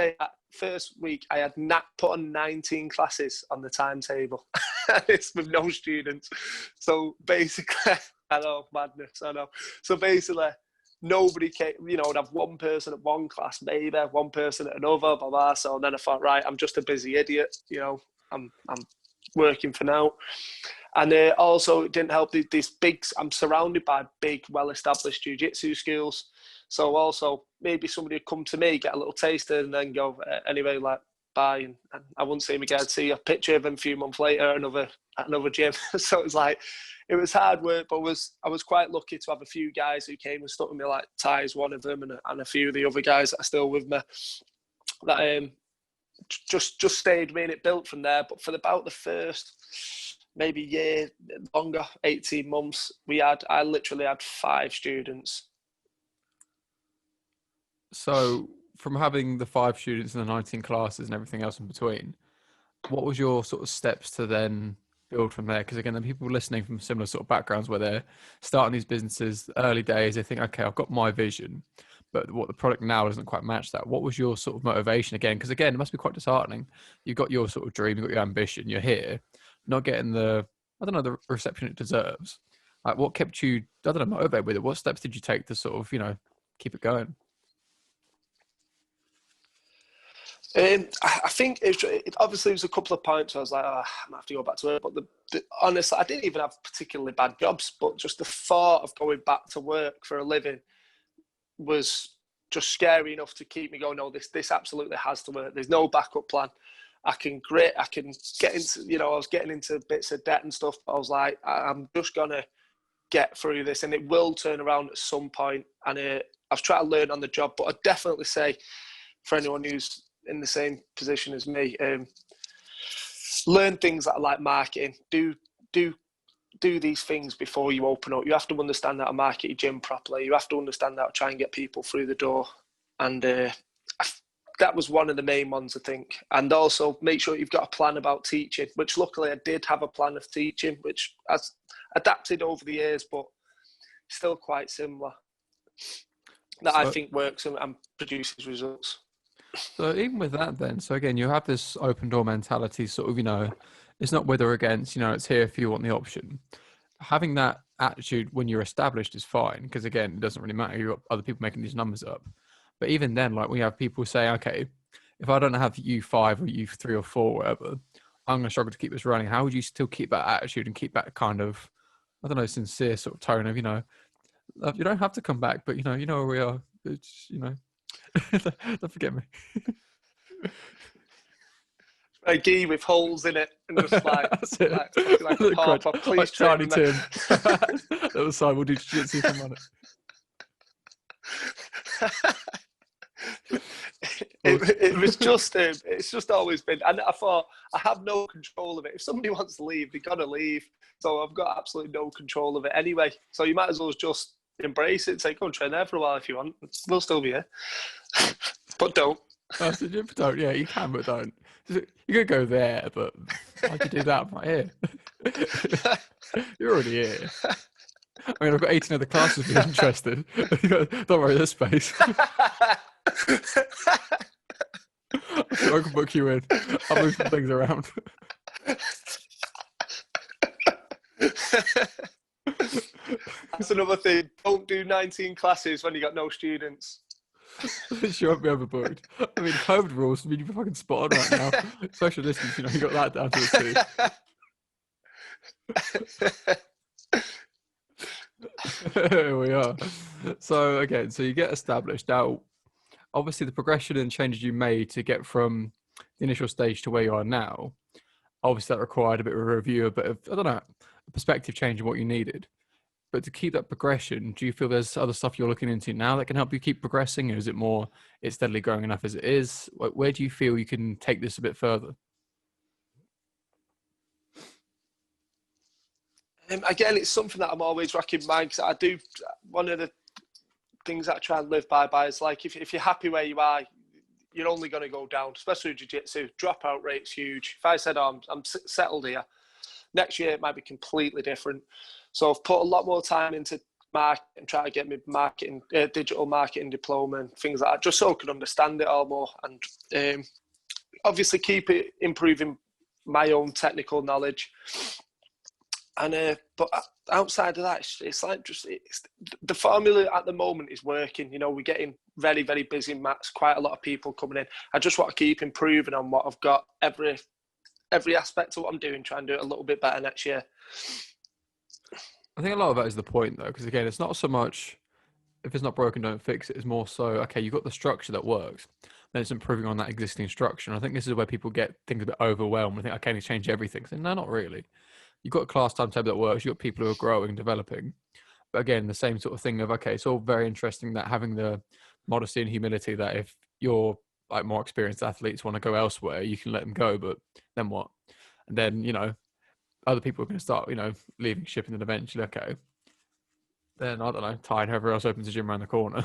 week I had put on 19 classes on the timetable. It's with no students. So basically, I know, madness. I know. So basically, nobody came, you know, I'd have one person at one class, maybe one person at another, blah, blah. So then I thought, right, I'm just a busy idiot, you know, I'm working for now. And also it didn't help these big, I'm surrounded by big, well-established jiu-jitsu schools. So also maybe somebody would come to me, get a little taster and then go, anyway, like, bye. And I wouldn't see him again. I'd see a picture of him a few months later at another gym. So it was like, it was hard work, but I was quite lucky to have a few guys who came and stuck with me, like Ty's one of them, and a few of the other guys that are still with me that just stayed with me, and it built from there. But for about the first maybe year, longer, 18 months, I literally had 5 students. So from having the 5 students and the 19 classes and everything else in between, what was your sort of steps to then build from there? Because again, the people listening from similar sort of backgrounds where they're starting these businesses early days, they think, okay, I've got my vision, but what the product now doesn't quite match that. What was your sort of motivation again? Because again, it must be quite disheartening. You've got your sort of dream, you've got your ambition, you're here, not getting the reception it deserves. Like, what kept you, motivated with it? What steps did you take to sort of, keep it going? I think it obviously was a couple of points. I was like, oh, I'm gonna have to go back to work. But honestly, I didn't even have particularly bad jobs. But just the thought of going back to work for a living was just scary enough to keep me going. No, this absolutely has to work. There's no backup plan. I can get into, I was getting into bits of debt and stuff. But I was like, I'm just gonna get through this, and it will turn around at some point. And I was trying to learn on the job. But I'd definitely say for anyone who's in the same position as me, learn things like marketing. Do these things before you open up. You have to understand how to market your gym properly. You have to understand how to try and get people through the door. And that was one of the main ones, I think. And also make sure you've got a plan about teaching, which luckily I did have a plan of teaching, which has adapted over the years, but still quite similar. That I think works and produces results. So even with that then, so again, you have this open door mentality, sort of, it's not with or against, it's here if you want the option. Having that attitude when you're established is fine, because again, it doesn't really matter. You've got other people making these numbers up. But even then, like, we have people say, okay, if I don't have U5 or U3 or 4, whatever, I'm going to struggle to keep this running. How would you still keep that attitude and keep that kind of, sincere sort of tone of, you don't have to come back, but, you know where we are. It's, don't forget me. A gi with holes in it, and just like a pop up. Please, like Tiny Tim. That was side. We'll do jiu-jitsu for money. It was just, it's just always been, and I thought, I have no control of it. If somebody wants to leave, they've got to leave. So I've got absolutely no control of it anyway. So you might as well just embrace it and say, go and train there for a while if you want. We'll still be here. But don't. Don't. Yeah, you can, but don't. You could go there, but why'd you do that? I'm right here. You're already here. I mean, I've got 18 other classes if you're interested. Don't worry, there's space. I can book you in. I'll move some things around. That's another thing. Don't do 19 classes when you got no students. You won't be overbooked. I mean, COVID rules mean you're fucking spot on right now. Social distance, you got that down to a T. Here we are. So again, so you get established. Now, obviously the progression and changes you made to get from the initial stage to where you are now, obviously that required a bit of a review, a bit of, a perspective change in what you needed. But to keep that progression, do you feel there's other stuff you're looking into now that can help you keep progressing? Or is it more, it's steadily growing enough as it is? Where do you feel you can take this a bit further? Again, it's something that I'm always racking mind, because I do, one of the things that I try and live by is like, if you're happy where you are, you're only going to go down, especially with jiu-jitsu. Dropout rate's huge. If I said, I'm settled here, next year it might be completely different. So I've put a lot more time into marketing and try to get my digital marketing diploma and things like that, just so I can understand it all more. And obviously keep it improving my own technical knowledge. But outside of that, it's like the formula at the moment is working. You know, we're getting very, very busy mats, quite a lot of people coming in. I just want to keep improving on what I've got, every aspect of what I'm doing, try and do it a little bit better next year. I think a lot of that is the point, though, because again, it's not so much if it's not broken, don't fix it. It's more so, okay, you've got the structure that works, then it's improving on that existing structure. And I think this is where people get things a bit overwhelmed and think, okay, I need to change everything. So, no, not really. You've got a class timetable that works. You've got people who are growing, developing. But again, the same sort of thing of, okay, it's all very interesting that having the modesty and humility that if you're like more experienced athletes want to go elsewhere, you can let them go, but then what? And then, you know, other people are going to start, you know, leaving ship and then eventually, okay, then I don't know, tired, whoever else opens a gym around the corner.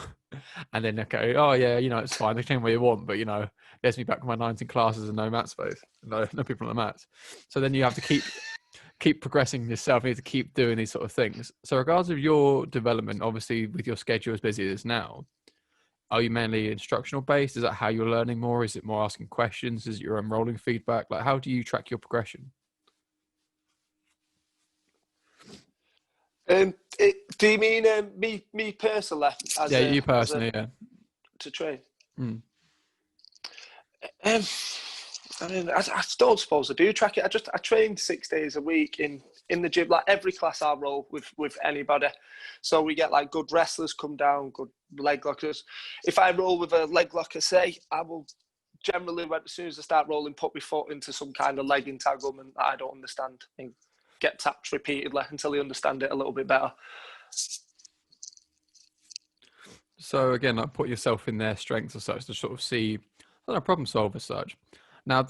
And then, okay, oh yeah, you know, it's fine, they change where you want, but you know, gets me back to my 19 classes and no mat space. No people on the mats. So then you have to keep progressing yourself. You need to keep doing these sort of things. So regardless of your development, obviously with your schedule as busy as it is now, are you mainly instructional based? Is that how you're learning more? Is it more asking questions? Is it your enrolling feedback? Like, how do you track your progression? Do you mean me personally? You personally, yeah. To train? Mm. I mean, I don't suppose I do track it. I train 6 days a week in the gym. Like every class I roll with anybody. So we get like good wrestlers come down, good leg lockers. If I roll with a leg locker, say, I will generally, as soon as I start rolling, put my foot into some kind of leg entanglement that I don't understand and get tapped repeatedly until I understand it a little bit better. So again, like put yourself in their strengths or such to sort of see, I don't know, problem solve as such. Now,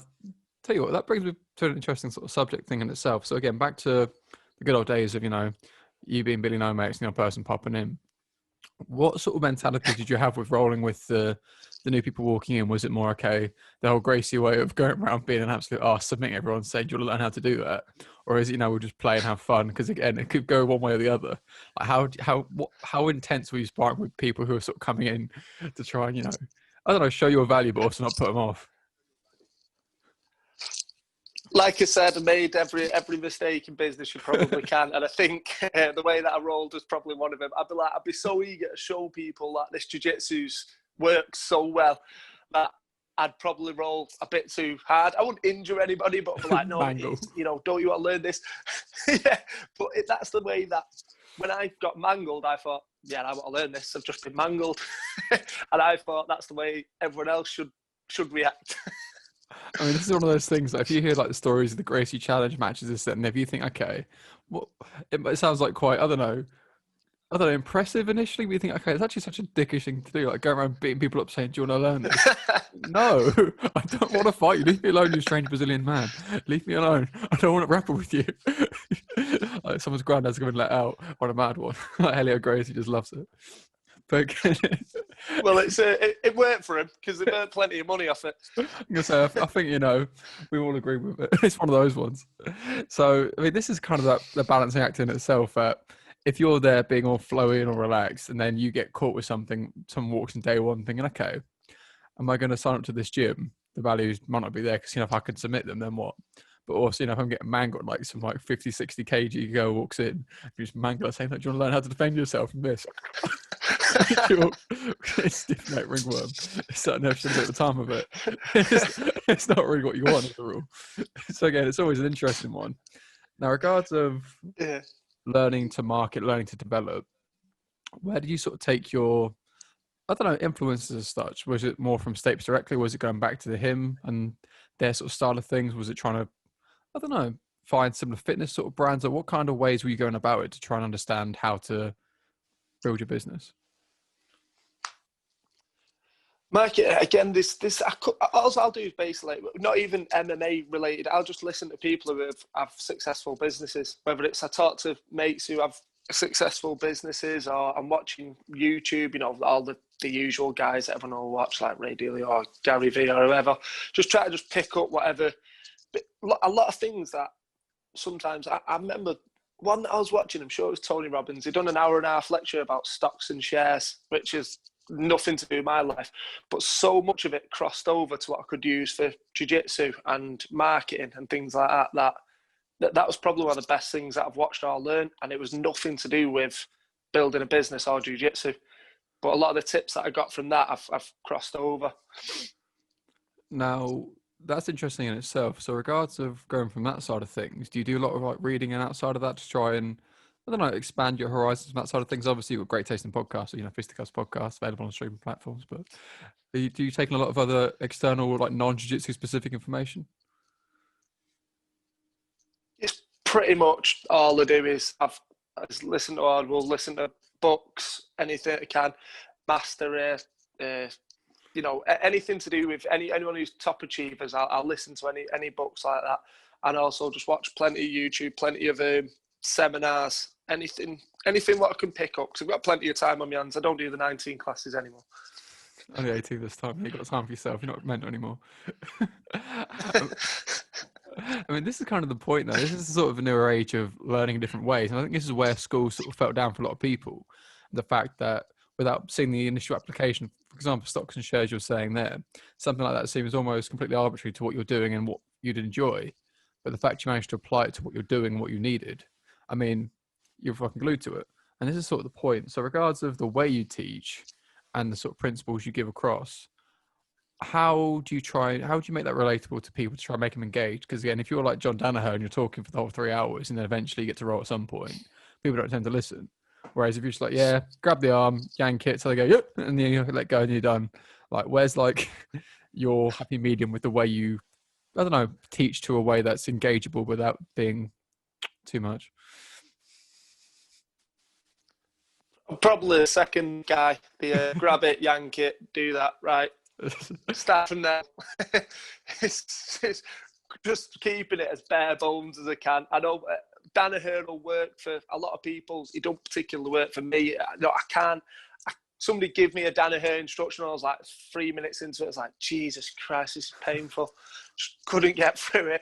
tell you what, that brings me to an interesting sort of subject thing in itself. So again, back to the good old days of, you know, you being Billy No Mates, you know, person popping in. What sort of mentality did you have with rolling with the new people walking in? Was it more, okay, the whole Gracie way of going around being an absolute arse, submitting everyone, saying, do you want to learn how to do that? Or is it, you know, we'll just play and have fun? Because again, it could go one way or the other. Like how intense were you sparring with people who are sort of coming in to try and, you know, I don't know, show your value, but also not put them off? Like I said, I made every mistake in business you probably can, and I think the way that I rolled was probably one of them. I'd be so eager to show people that this jiu-jitsu works so well that I'd probably roll a bit too hard. I wouldn't injure anybody, but I'd be like, no, you know, don't you want to learn this? Yeah, but that's the way that when I got mangled, I thought, yeah, I want to learn this. I've just been mangled, and I thought that's the way everyone else should react. I mean, this is one of those things that if you hear like the stories of the Gracie Challenge matches, this, and if you think, okay, well, it sounds like quite, I don't know, impressive initially, but you think, okay, it's actually such a dickish thing to do, like going around beating people up saying, do you want to learn this? No, I don't want to fight you. Leave me alone, you strange Brazilian man. Leave me alone. I don't want to grapple with you. Like someone's granddad's going to let out on a mad one. Like Helio Gracie just loves it. But well, it worked for him because they earned plenty of money off it. I'm gonna say, I think, you know, we all agree with it. It's one of those ones. So I mean, this is kind of the balancing act in itself. If you're there being all flowy and all relaxed, and then you get caught with something, someone walks in day one thinking, okay, am I going to sign up to this gym? The values might not be there because, you know, if I can submit them, then what? But also, you know, if I'm getting mangled, like some like 50, 60 kg girl walks in, you just mangle, saying, like, do you want to learn how to defend yourself from this? Stiff neck ringworm. It's starting to have a bit of the time of it. It's not really what you want as a rule. So again, it's always an interesting one. Now, regards of learning to market, learning to develop, where did you sort of take your, I don't know, influences as such? Was it more from Stapes directly? Was it going back to him and their sort of style of things? Was it trying to, I don't know, find similar fitness sort of brands? Or what kind of ways were you going about it to try and understand how to build your business? Mike, again, all I'll do is basically not even MMA related. I'll just listen to people who have successful businesses. Whether it's I talk to mates who have successful businesses, or I'm watching YouTube. You know, all the usual guys that everyone will watch, like Ray Dalio or Gary Vee or whoever. Just try to pick up whatever. A lot of things that sometimes I remember. One that I was watching, I'm sure it was Tony Robbins. He'd done an hour-and-a-half lecture about stocks and shares, which is nothing to do with my life, but so much of it crossed over to what I could use for jiu-jitsu and marketing and things like that, that that was probably one of the best things that I've watched or learned, and it was nothing to do with building a business or jiu-jitsu. But a lot of the tips that I got from that, I've crossed over. Now, that's interesting in itself. So regards of going from that side of things, do you do a lot of like reading and outside of that to try and, I don't know, expand your horizons from that side of things? Obviously, you've got great taste in podcasts, so, you know, Fisticuffs podcast available on streaming platforms, but do you take in a lot of other external, like non-jiu-jitsu specific information? It's pretty much all I do is I listen to audibles, listen to books, anything I can, master you know, anything to do with anyone who's top achievers. I'll listen to any books like that, and also just watch plenty of YouTube, plenty of seminars, anything what I can pick up, because I've got plenty of time on my hands. I don't do the 19 classes anymore. Only 18 this time. You've got time for yourself. You're not mental anymore. I mean, this is kind of the point, though. This is sort of a newer age of learning in different ways. And I think this is where schools sort of fell down for a lot of people. The fact that without seeing the initial application, for example, stocks and shares you're saying there, something like that seems almost completely arbitrary to what you're doing and what you'd enjoy. But the fact you managed to apply it to what you're doing and what you needed, I mean, you're fucking glued to it. And this is sort of the point. So regards of the way you teach and the sort of principles you give across, how do you make that relatable to people to try and make them engage? Because again, if you're like John Danaher and you're talking for the whole 3 hours and then eventually you get to roll at some point, people don't tend to listen. Whereas if you're just like, yeah, grab the arm, yank it, so they go, yep, and then you let go and you're done. Like, where's like your happy medium with the way you, I don't know, teach to a way that's engageable without being too much? Probably the second guy, the grab it, yank it, do that, right. Start from there. it's just keeping it as bare bones as I can. I know Danaher will work for a lot of people. He don't particularly work for me. No, I can't. Somebody give me a Danaher instruction. I was like 3 minutes into it. I was like, Jesus Christ, this is painful. Just couldn't get through it.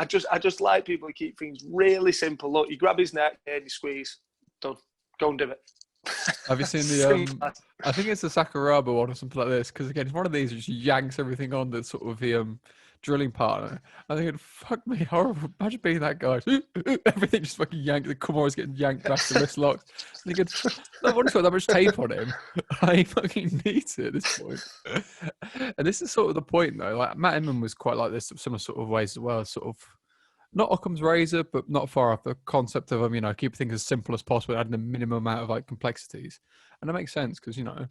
I just like people who keep things really simple. Look, you grab his neck and you squeeze. Done. Go and do it. Have you seen the I think it's the Sakuraba one or something like this, because again it's one of these which yanks everything on the sort of the drilling partner. I think it'd fuck me horrible. Imagine being that guy. Everything just fucking yanked, the Kimura's getting yanked back, the wrist locked. And you could, no one's got that much tape on him. I fucking need it at this point. And this is sort of the point though. Like Matt Inman was quite like this, similar sort of ways as well, sort of not Occam's razor, but not far off the concept of, you know, keep things as simple as possible, adding the minimum amount of like complexities. And that makes sense because, you know,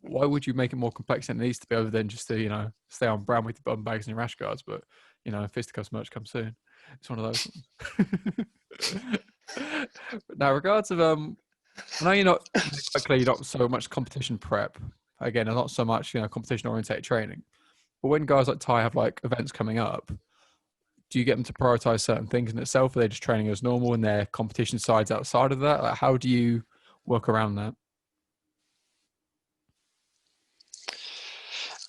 why would you make it more complex than it needs to be other than just to, you know, stay on brand with your bum bags and your rash guards? But, you know, Fisticuffs merch comes soon. It's one of those ones. Now, regards of, I know you're not, likely you're not so much competition prep. Again, and not so much, you know, competition oriented training. But when guys like Ty have like events coming up, do you get them to prioritize certain things in itself? Or are they just training as normal and their competition sides outside of that? Like, how do you work around that?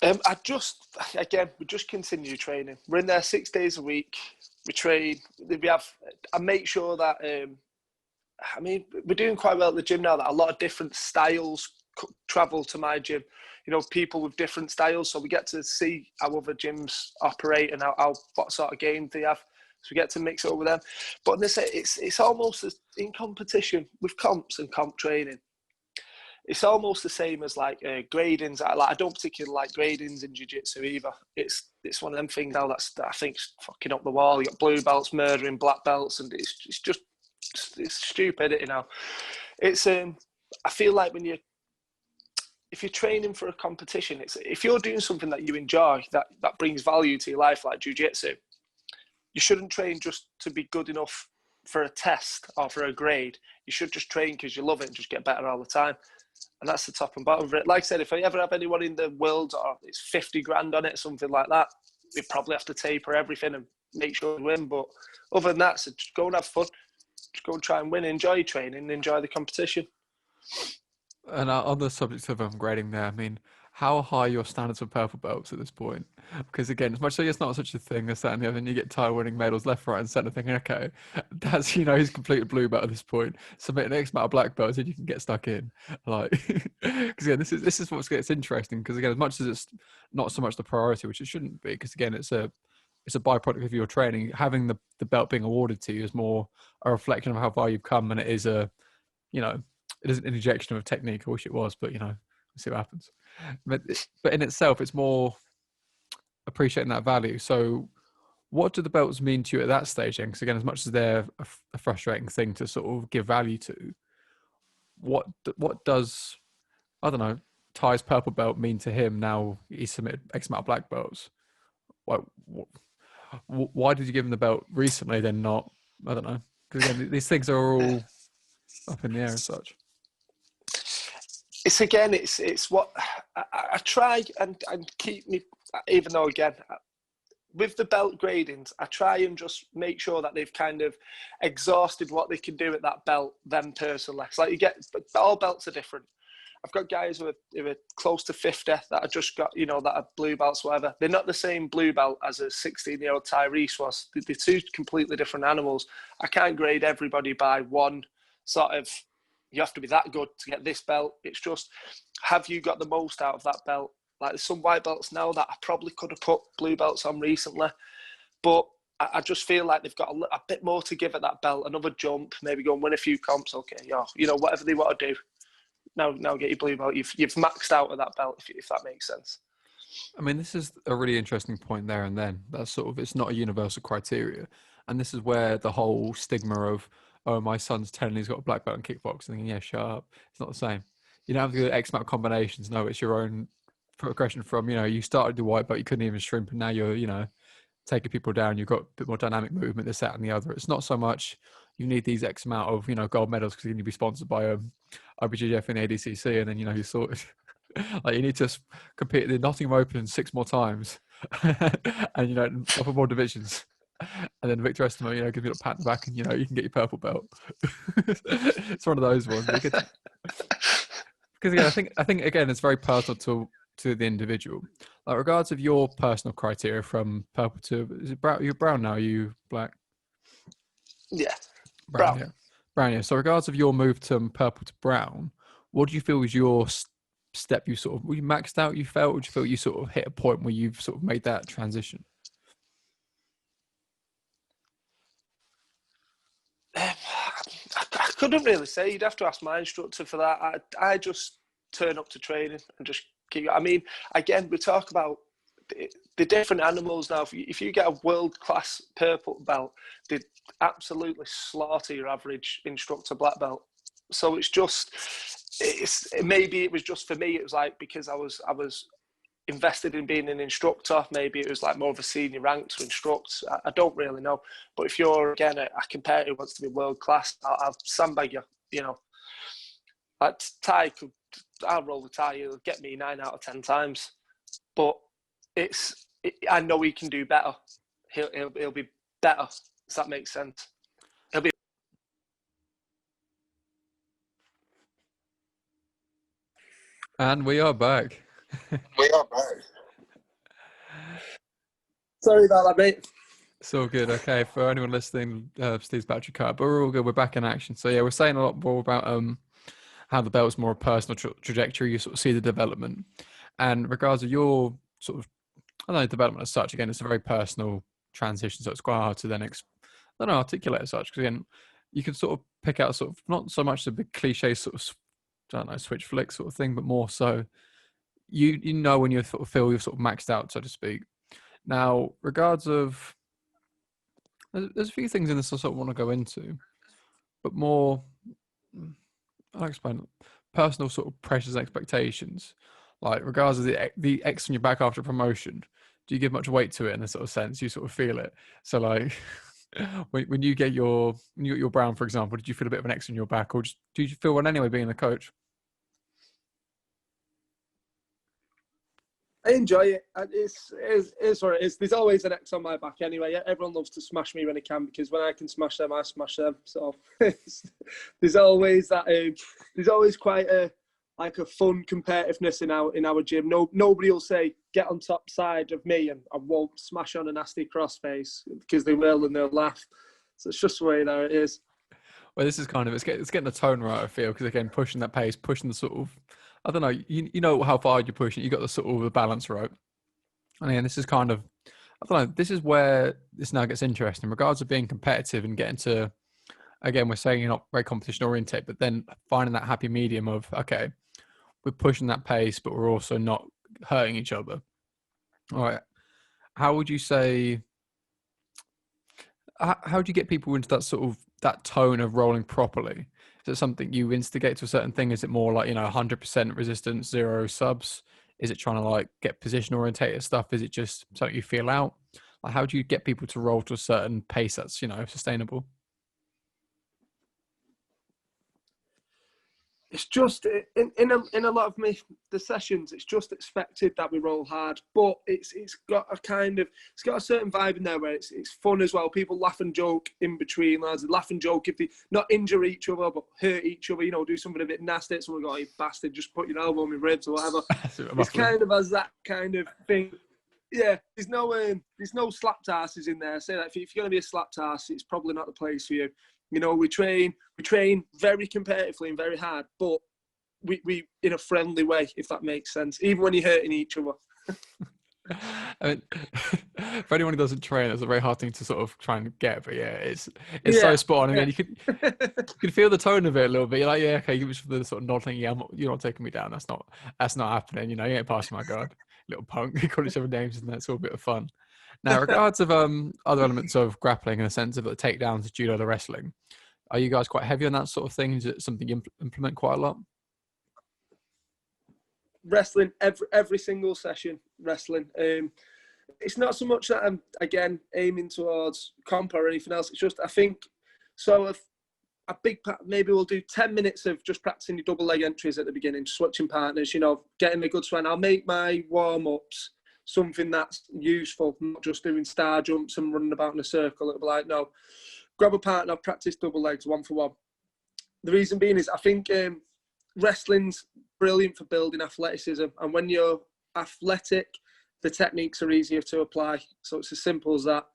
We just continue training. We're in there 6 days a week. We train. I make sure that, I mean, we're doing quite well at the gym now that a lot of different styles travel to my gym. You know, people with different styles, so we get to see how other gyms operate and what sort of game they have. So we get to mix it up with them. But it's almost as, in competition with comps and comp training, it's almost the same as like gradings. I don't particularly like gradings in jiu-jitsu either. It's one of them things now that I think's fucking up the wall. You got blue belts murdering black belts, and it's stupidity now. It's I feel like if you're training for a competition, if you're doing something that you enjoy, that brings value to your life, like jiu-jitsu, you shouldn't train just to be good enough for a test or for a grade. You should just train because you love it and just get better all the time. And that's the top and bottom of it. Like I said, if I ever have anyone in the world or it's 50 grand on it, something like that, we probably have to taper everything and make sure we win. But other than that, so just go and have fun. Just go and try and win. Enjoy training. Enjoy the competition. And on the subject of grading there, I mean, how high are your standards for purple belts at this point? Because again, as much as it's not such a thing as that and the other, and you get Ty winning medals left, right, and centre, thinking, okay, that's, you know, he's completed blue belt at this point. Submit an X amount of black belts, and you can get stuck in. Like, because again, this is what gets interesting. Because again, as much as it's not so much the priority, which it shouldn't be, because again, it's a it's a byproduct of your training. Having the belt being awarded to you is more a reflection of how far you've come, and it is a, you know, it is an injection of technique. I wish it was, but you know, we'll see what happens. But in itself, it's more appreciating that value. So what do the belts mean to you at that stage then? Because again, as much as they're a frustrating thing to sort of give value to, what does, I don't know, Ty's purple belt mean to him now he's submitted X amount of black belts? Why did you give him the belt recently then not, I don't know, because again, these things are all up in the air as such. It's what I try and keep me, even though again, with the belt gradings, I try and just make sure that they've kind of exhausted what they can do at that belt, them personally. It's like you get, all belts are different. I've got guys who are close to 50 that I just got, that are blue belts, whatever. They're not the same blue belt as a 16-year-old Tyrese was. They're two completely different animals. I can't grade everybody by one sort of, you have to be that good to get this belt. It's just, have you got the most out of that belt? Like there's some white belts now that I probably could have put blue belts on recently, but I just feel like they've got a bit more to give at that belt, another jump, maybe go and win a few comps. Okay, whatever they want to do. Now get your blue belt. You've maxed out at that belt, if that makes sense. I mean, this is a really interesting point there and then. That's sort of, it's not a universal criteria. And this is where the whole stigma of, oh, my son's 10 and he's got a black belt in kickboxing. Thinking, yeah, shut up. It's not the same. You don't have to do X amount of combinations. No, it's your own progression from, you started the white belt, you couldn't even shrimp, and now you're, taking people down. You've got a bit more dynamic movement, this, that, and the other. It's not so much you need these X amount of, gold medals because you need to be sponsored by IBJJF and ADCC, and then, you're sorted. Like, you need to compete in the Nottingham Open 6 more times and, a couple more divisions. And then Victor Estimo, give you a pat on the back and, you can get your purple belt. It's one of those ones. Because again, I think again, it's very personal to the individual. Like, regards of your personal criteria from purple to, is it brown? You're brown now, are you black? Yeah. Brown. Yeah. Brown, yeah. So regards of your move from purple to brown, what do you feel was your step were you maxed out, you felt, or do you feel you sort of hit a point where you've sort of made that transition? I couldn't really say. You'd have to ask my instructor for that. I just turn up to training and just keep. I mean, again, we talk about the different animals now. If you get a world-class purple belt, they absolutely slaughter your average instructor black belt. So maybe it was just for me. It was like, because I was invested in being an instructor. Maybe it was like more of a senior rank to instruct. I don't really know. But if you're, again, a competitor who wants to be world class, I'll sandbag you. Like I'll roll the tie. He'll get me 9 out of 10 times. But I know he can do better. He'll be better. Does that make sense? And we are back. Sorry about that, mate. It's all good. Okay, for anyone listening, Steve's battery cut, but we're all good. We're back in action. So yeah, we're saying a lot more about how the belt's more a personal trajectory. You sort of see the development, and regards of your sort of, I don't know, development as such. Again, it's a very personal transition, so it's quite hard to then articulate as such. Because again, you can sort of pick out sort of not so much the big cliche sort of, I don't know, switch flick sort of thing, but more so you know when you sort of feel you've sort of maxed out, so to speak. Now, regards of, there's a few things in this I sort of want to go into, but more, I'll explain it. Personal sort of pressures and expectations. Like, regards of the X on your back after promotion, do you give much weight to it in a sort of sense? You sort of feel it. So like, when you get your brown, for example, did you feel a bit of an X on your back, or do you feel one anyway being the coach? I enjoy it. It's what it is. There's always an X on my back anyway. Everyone loves to smash me when they can, because when I can smash them, I smash them. So there's always that. There's always quite a fun competitiveness in our gym. Nobody will say get on top side of me and I won't smash on a nasty crossface, because they will and they'll laugh. So it's just the way that it is. Well, this is kind of, it's getting the tone right, I feel, because again, pushing that pace, pushing the sort of, I don't know, you know how far you're pushing. You got the sort of the balance right. And again, this is kind of, I don't know. This is where this now gets interesting in regards to being competitive and getting to, again, we're saying you're not very competition oriented, but then finding that happy medium of, okay, we're pushing that pace, but we're also not hurting each other. All right. How would you say, how do you get people into that sort of, that tone of rolling properly? Is it something you instigate to a certain thing? Is it more like, 100% resistance, 0 subs? Is it trying to like get position orientated stuff? Is it just something you feel out? Like, how do you get people to roll to a certain pace that's, sustainable? It's just in a lot of the sessions, it's just expected that we roll hard, but it's got a certain vibe in there where it's fun as well. People laugh and joke in between, lads. They laugh and joke if they not injure each other but hurt each other. Do something a bit nasty. Someone go, "Hey bastard, just put your elbow on my ribs" or whatever. It's kind of as that kind of thing. Yeah, there's no slapped asses in there. I say that if you're going to be a slapped ass, it's probably not the place for you. We train very competitively and very hard, but we in a friendly way, if that makes sense. Even when you're hurting each other. I mean, for anyone who doesn't train, it's a very hard thing to sort of try and get. But yeah, it's so spot on. Again, you can feel the tone of it a little bit. You're like, yeah, okay, give us the sort of nod thing. Yeah, you're not taking me down. That's not happening. You ain't passing my guard, little punk. You call each other names, and that's all a bit of fun. Now, regards of other elements of grappling in the sense of the takedowns, judo, the wrestling, are you guys quite heavy on that sort of thing? Is it something you implement quite a lot? Wrestling every single session. Wrestling. It's not so much that I'm again aiming towards comp or anything else. It's just I think so. A big maybe we'll do 10 minutes of just practicing your double leg entries at the beginning, switching partners. Getting a good swing. I'll make my warm ups something that's useful, not just doing star jumps and running about in a circle. It'll be like, no, grab a partner, practice double legs, 1 for 1. The reason being is I think wrestling's brilliant for building athleticism. And when you're athletic, the techniques are easier to apply. So it's as simple as that.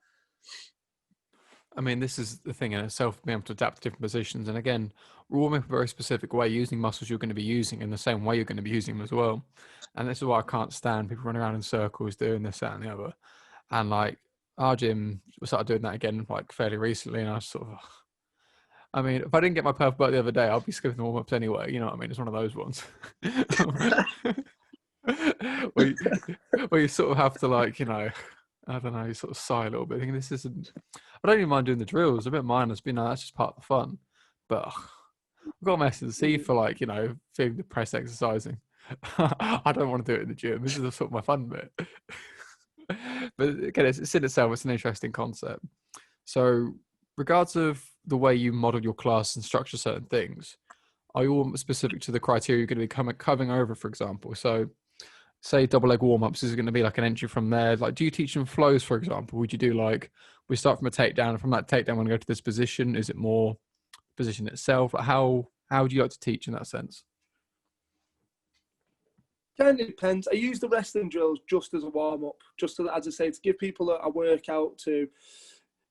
I mean, this is the thing in itself, being able to adapt to different positions. And again, warming up a very specific way, using muscles you're going to be using in the same way you're going to be using them as well. And this is why I can't stand people running around in circles doing this, that, and the other. And like our gym, we started doing that again like fairly recently. And I was sort of, I mean, if I didn't get my purple belt the other day, I'll be skipping the warm-ups anyway. You know what I mean? It's one of those ones. where you sort of have to like, I don't know, you sort of sigh a little bit, thinking this isn't. I don't even mind doing the drills. A bit mindless, but that's just part of the fun. But I've got my S&C for like, feeling the press exercising. I don't want to do it in the gym. This is the sort of my fun bit. But again, it's in itself, it's an interesting concept. So, regards of the way you model your class and structure certain things, are you all specific to the criteria you're going to be covering over, for example? So, say double leg warm-ups is going to be like an entry from there. Like, do you teach them flows, for example? Would you do like, we start from a takedown, and from that takedown, we're going to go to this position? Is it more position itself? Like how do you like to teach in that sense? Kind of depends. I use the wrestling drills just as a warm-up, just to, as I say, to give people a workout, to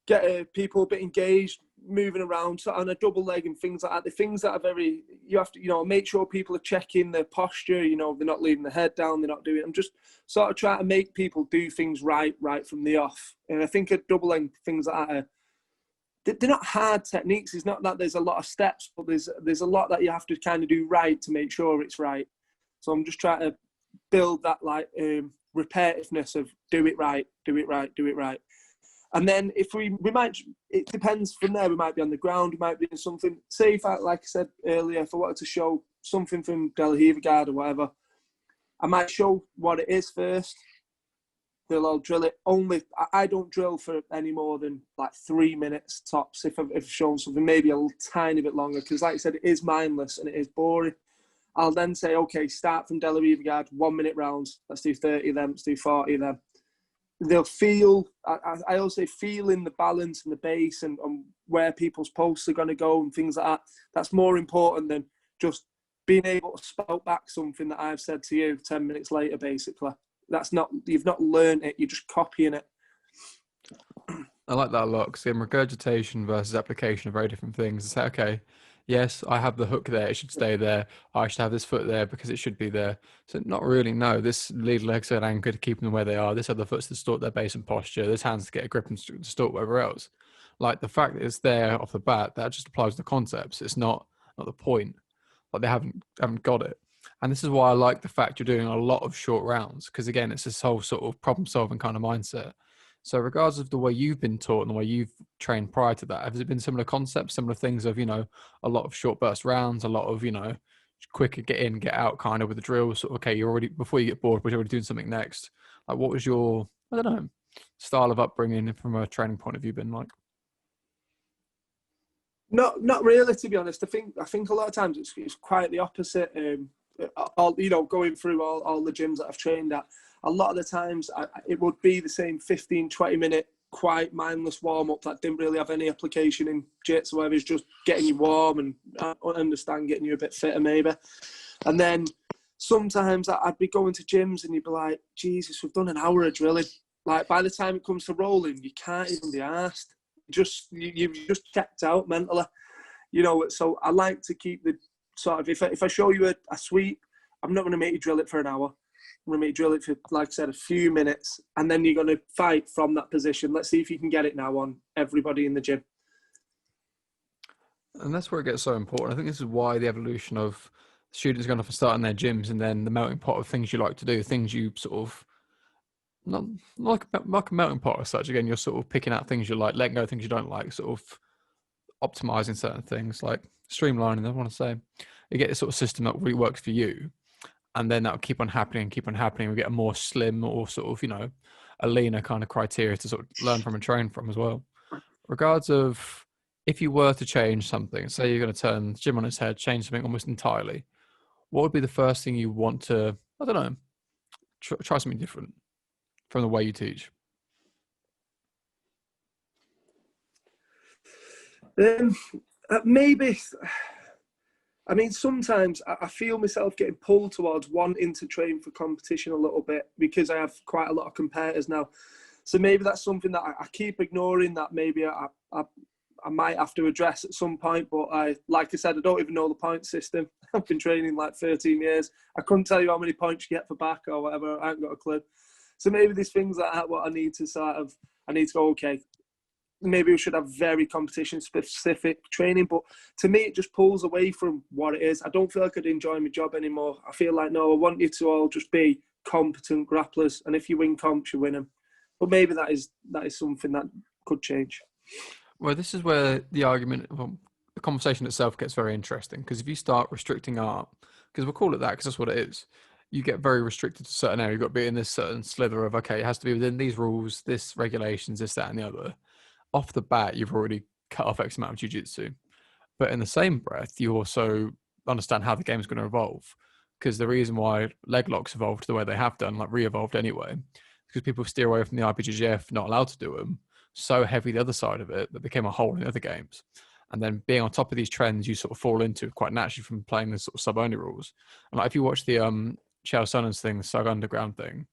get people a bit engaged, moving around on a double leg and things like that. The things that are very, you have to, make sure people are checking their posture, they're not leaving their head down, they're not doing, I'm just sort of trying to make people do things right from the off. And I think a double leg, things like that, they're not hard techniques. It's not that there's a lot of steps, but there's a lot that you have to kind of do right to make sure it's right. So I'm just trying to build that like repetitiveness of do it right. And then if we might, it depends from there, we might be on the ground, we might be in something, say if I, like I said earlier, if I wanted to show something from Del Guard or whatever, I might show what it is first. They'll all drill it. I don't drill for any more than like 3 minutes tops if I've shown something, maybe a tiny bit longer, because like I said, it is mindless and it is boring. I'll then say, okay, start from Del Guard, 1 minute rounds. Let's do 30 of them, let's do 40 of them. They'll feel, I also feeling the balance and the base and where people's posts are going to go and things like that. That's more important than just being able to spout back something that I've said to you 10 minutes later, basically. You've not learned it, you're just copying it. I like that a lot, because regurgitation versus application are very different things. It's like, okay, Yes, I have the hook there. It should stay there. I should have this foot there because it should be there. So not really. No, this lead legs are anchored to keep them where they are. This other foot's to distort their base and posture. This hand's to get a grip and distort whatever else. Like the fact that it's there off the bat, that just applies to the concepts. It's not the point. Like they haven't got it. And this is why I like the fact you're doing a lot of short rounds, because again, it's this whole sort of problem solving kind of mindset. So regardless of the way you've been taught and the way you've trained prior to that, has it been similar concepts, similar things of, a lot of short burst rounds, a lot of, quicker get in, get out kind of with the drill. So, okay, you're already, before you get bored, but you're already doing something next. Like what was your, I don't know, style of upbringing from a training point of view been like? Not really, to be honest. I think a lot of times it's quite the opposite. Going through all the gyms that I've trained at, a lot of the times it would be the same 15-20 minute quite mindless warm up that didn't really have any application in jits, where it's just getting you warm and I understand getting you a bit fitter maybe. And then sometimes I'd be going to gyms and you'd be like, Jesus, we've done an hour of drilling. Like by the time it comes to rolling, you can't even be asked. You've just checked out mentally, So I like to keep the sort of, if I show you a sweep, I'm not going to make you drill it for an hour. I'm going to make you drill it for, like I said, a few minutes, and then you're going to fight from that position. Let's see if you can get it now on everybody in the gym. And that's where it gets so important. I think this is why the evolution of students going off and starting their gyms, and then the melting pot of things you like to do, things you sort of, not like a melting pot as such. Again, you're sort of picking out things you like, letting go of things you don't like, sort of optimizing certain things, like streamlining. I want to say, you get a sort of system that really works for you, and then that'll keep on happening. We get a more slim or sort of, a leaner kind of criteria to sort of learn from and train from as well. Regards of, if you were to change something, say you're going to turn the gym on its head, change something almost entirely, what would be the first thing you want to, I don't know, try something different from the way you teach? Maybe, I mean, sometimes I feel myself getting pulled towards wanting to train for competition a little bit because I have quite a lot of competitors now. So maybe that's something that I keep ignoring, that maybe I might have to address at some point. But like I said, I don't even know the point system. I've been training like 13 years. I couldn't tell you how many points you get for back or whatever. I haven't got a clue. So maybe these things like what I need to go, okay, maybe we should have very competition specific training. But to me, it just pulls away from what it is. I don't feel like I'd enjoy my job anymore. I feel like, no, I want you to all just be competent grapplers. And if you win comps, you win them. But maybe that is something that could change. Well, this is where the argument, the conversation itself gets very interesting, because if you start restricting art, because we'll call it that because that's what it is, you get very restricted to a certain area. You've got to be in this certain slither of, okay, it has to be within these rules, this regulations, this, that, and the other. Off the bat, you've already cut off X amount of jiu-jitsu. But in the same breath, you also understand how the game is going to evolve. Because the reason why leg locks evolved the way they have done, like re-evolved anyway, because people steer away from the IBJJF, not allowed to do them, so heavy the other side of it that became a hole in the other games. And then being on top of these trends, you sort of fall into quite naturally from playing the sort of sub-only rules. And like if you watch the Chael Sonnen's thing, the Sug Underground thing,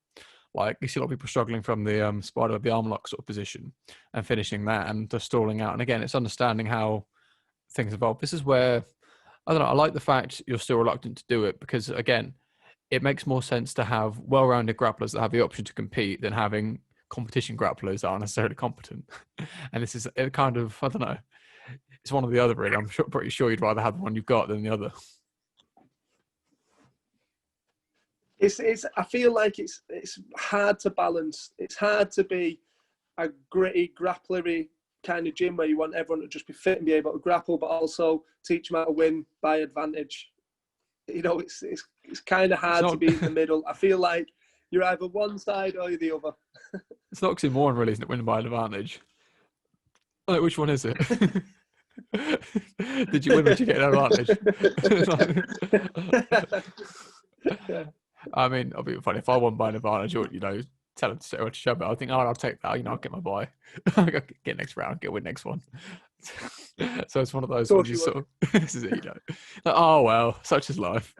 like you see a lot of people struggling from the spider of the arm lock sort of position and finishing that and just stalling out. And again, it's understanding how things evolve. This is where, I don't know, I like the fact you're still reluctant to do it, because again, it makes more sense to have well-rounded grapplers that have the option to compete than having competition grapplers that aren't necessarily competent. And this is it kind of, I don't know, it's one or the other really. I'm pretty sure you'd rather have the one you've got than the other. I feel like it's hard to balance. It's hard to be a gritty, grapplery kind of gym where you want everyone to just be fit and be able to grapple, but also teach them how to win by advantage. It's kind of hard to be in the middle. I feel like you're either one side or you're the other. It's an oxymoron, really, isn't it? Winning by advantage. Like, which one is it? Did you win or did you get an advantage? I mean, it'll be funny if I won by an advantage, or tell them to stay to shove it. I think, I'll take that. I'll get my buy. I'll get next round, get win next one. So it's one of those ones you sort of, this is it, like, oh well, such is life.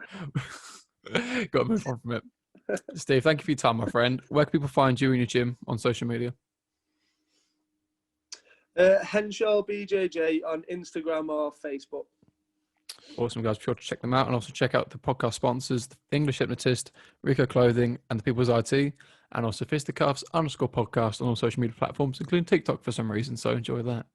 Got to move on from it. Steve, thank you for your time, my friend. Where can people find you in your gym on social media? Henshall BJJ on Instagram or Facebook. Awesome, guys. Be sure to check them out, and also check out the podcast sponsors, the English Hypnotist, Rieco Clothing, and the People's IT, and also Fisticuffs _podcast on all social media platforms, including TikTok for some reason. So enjoy that.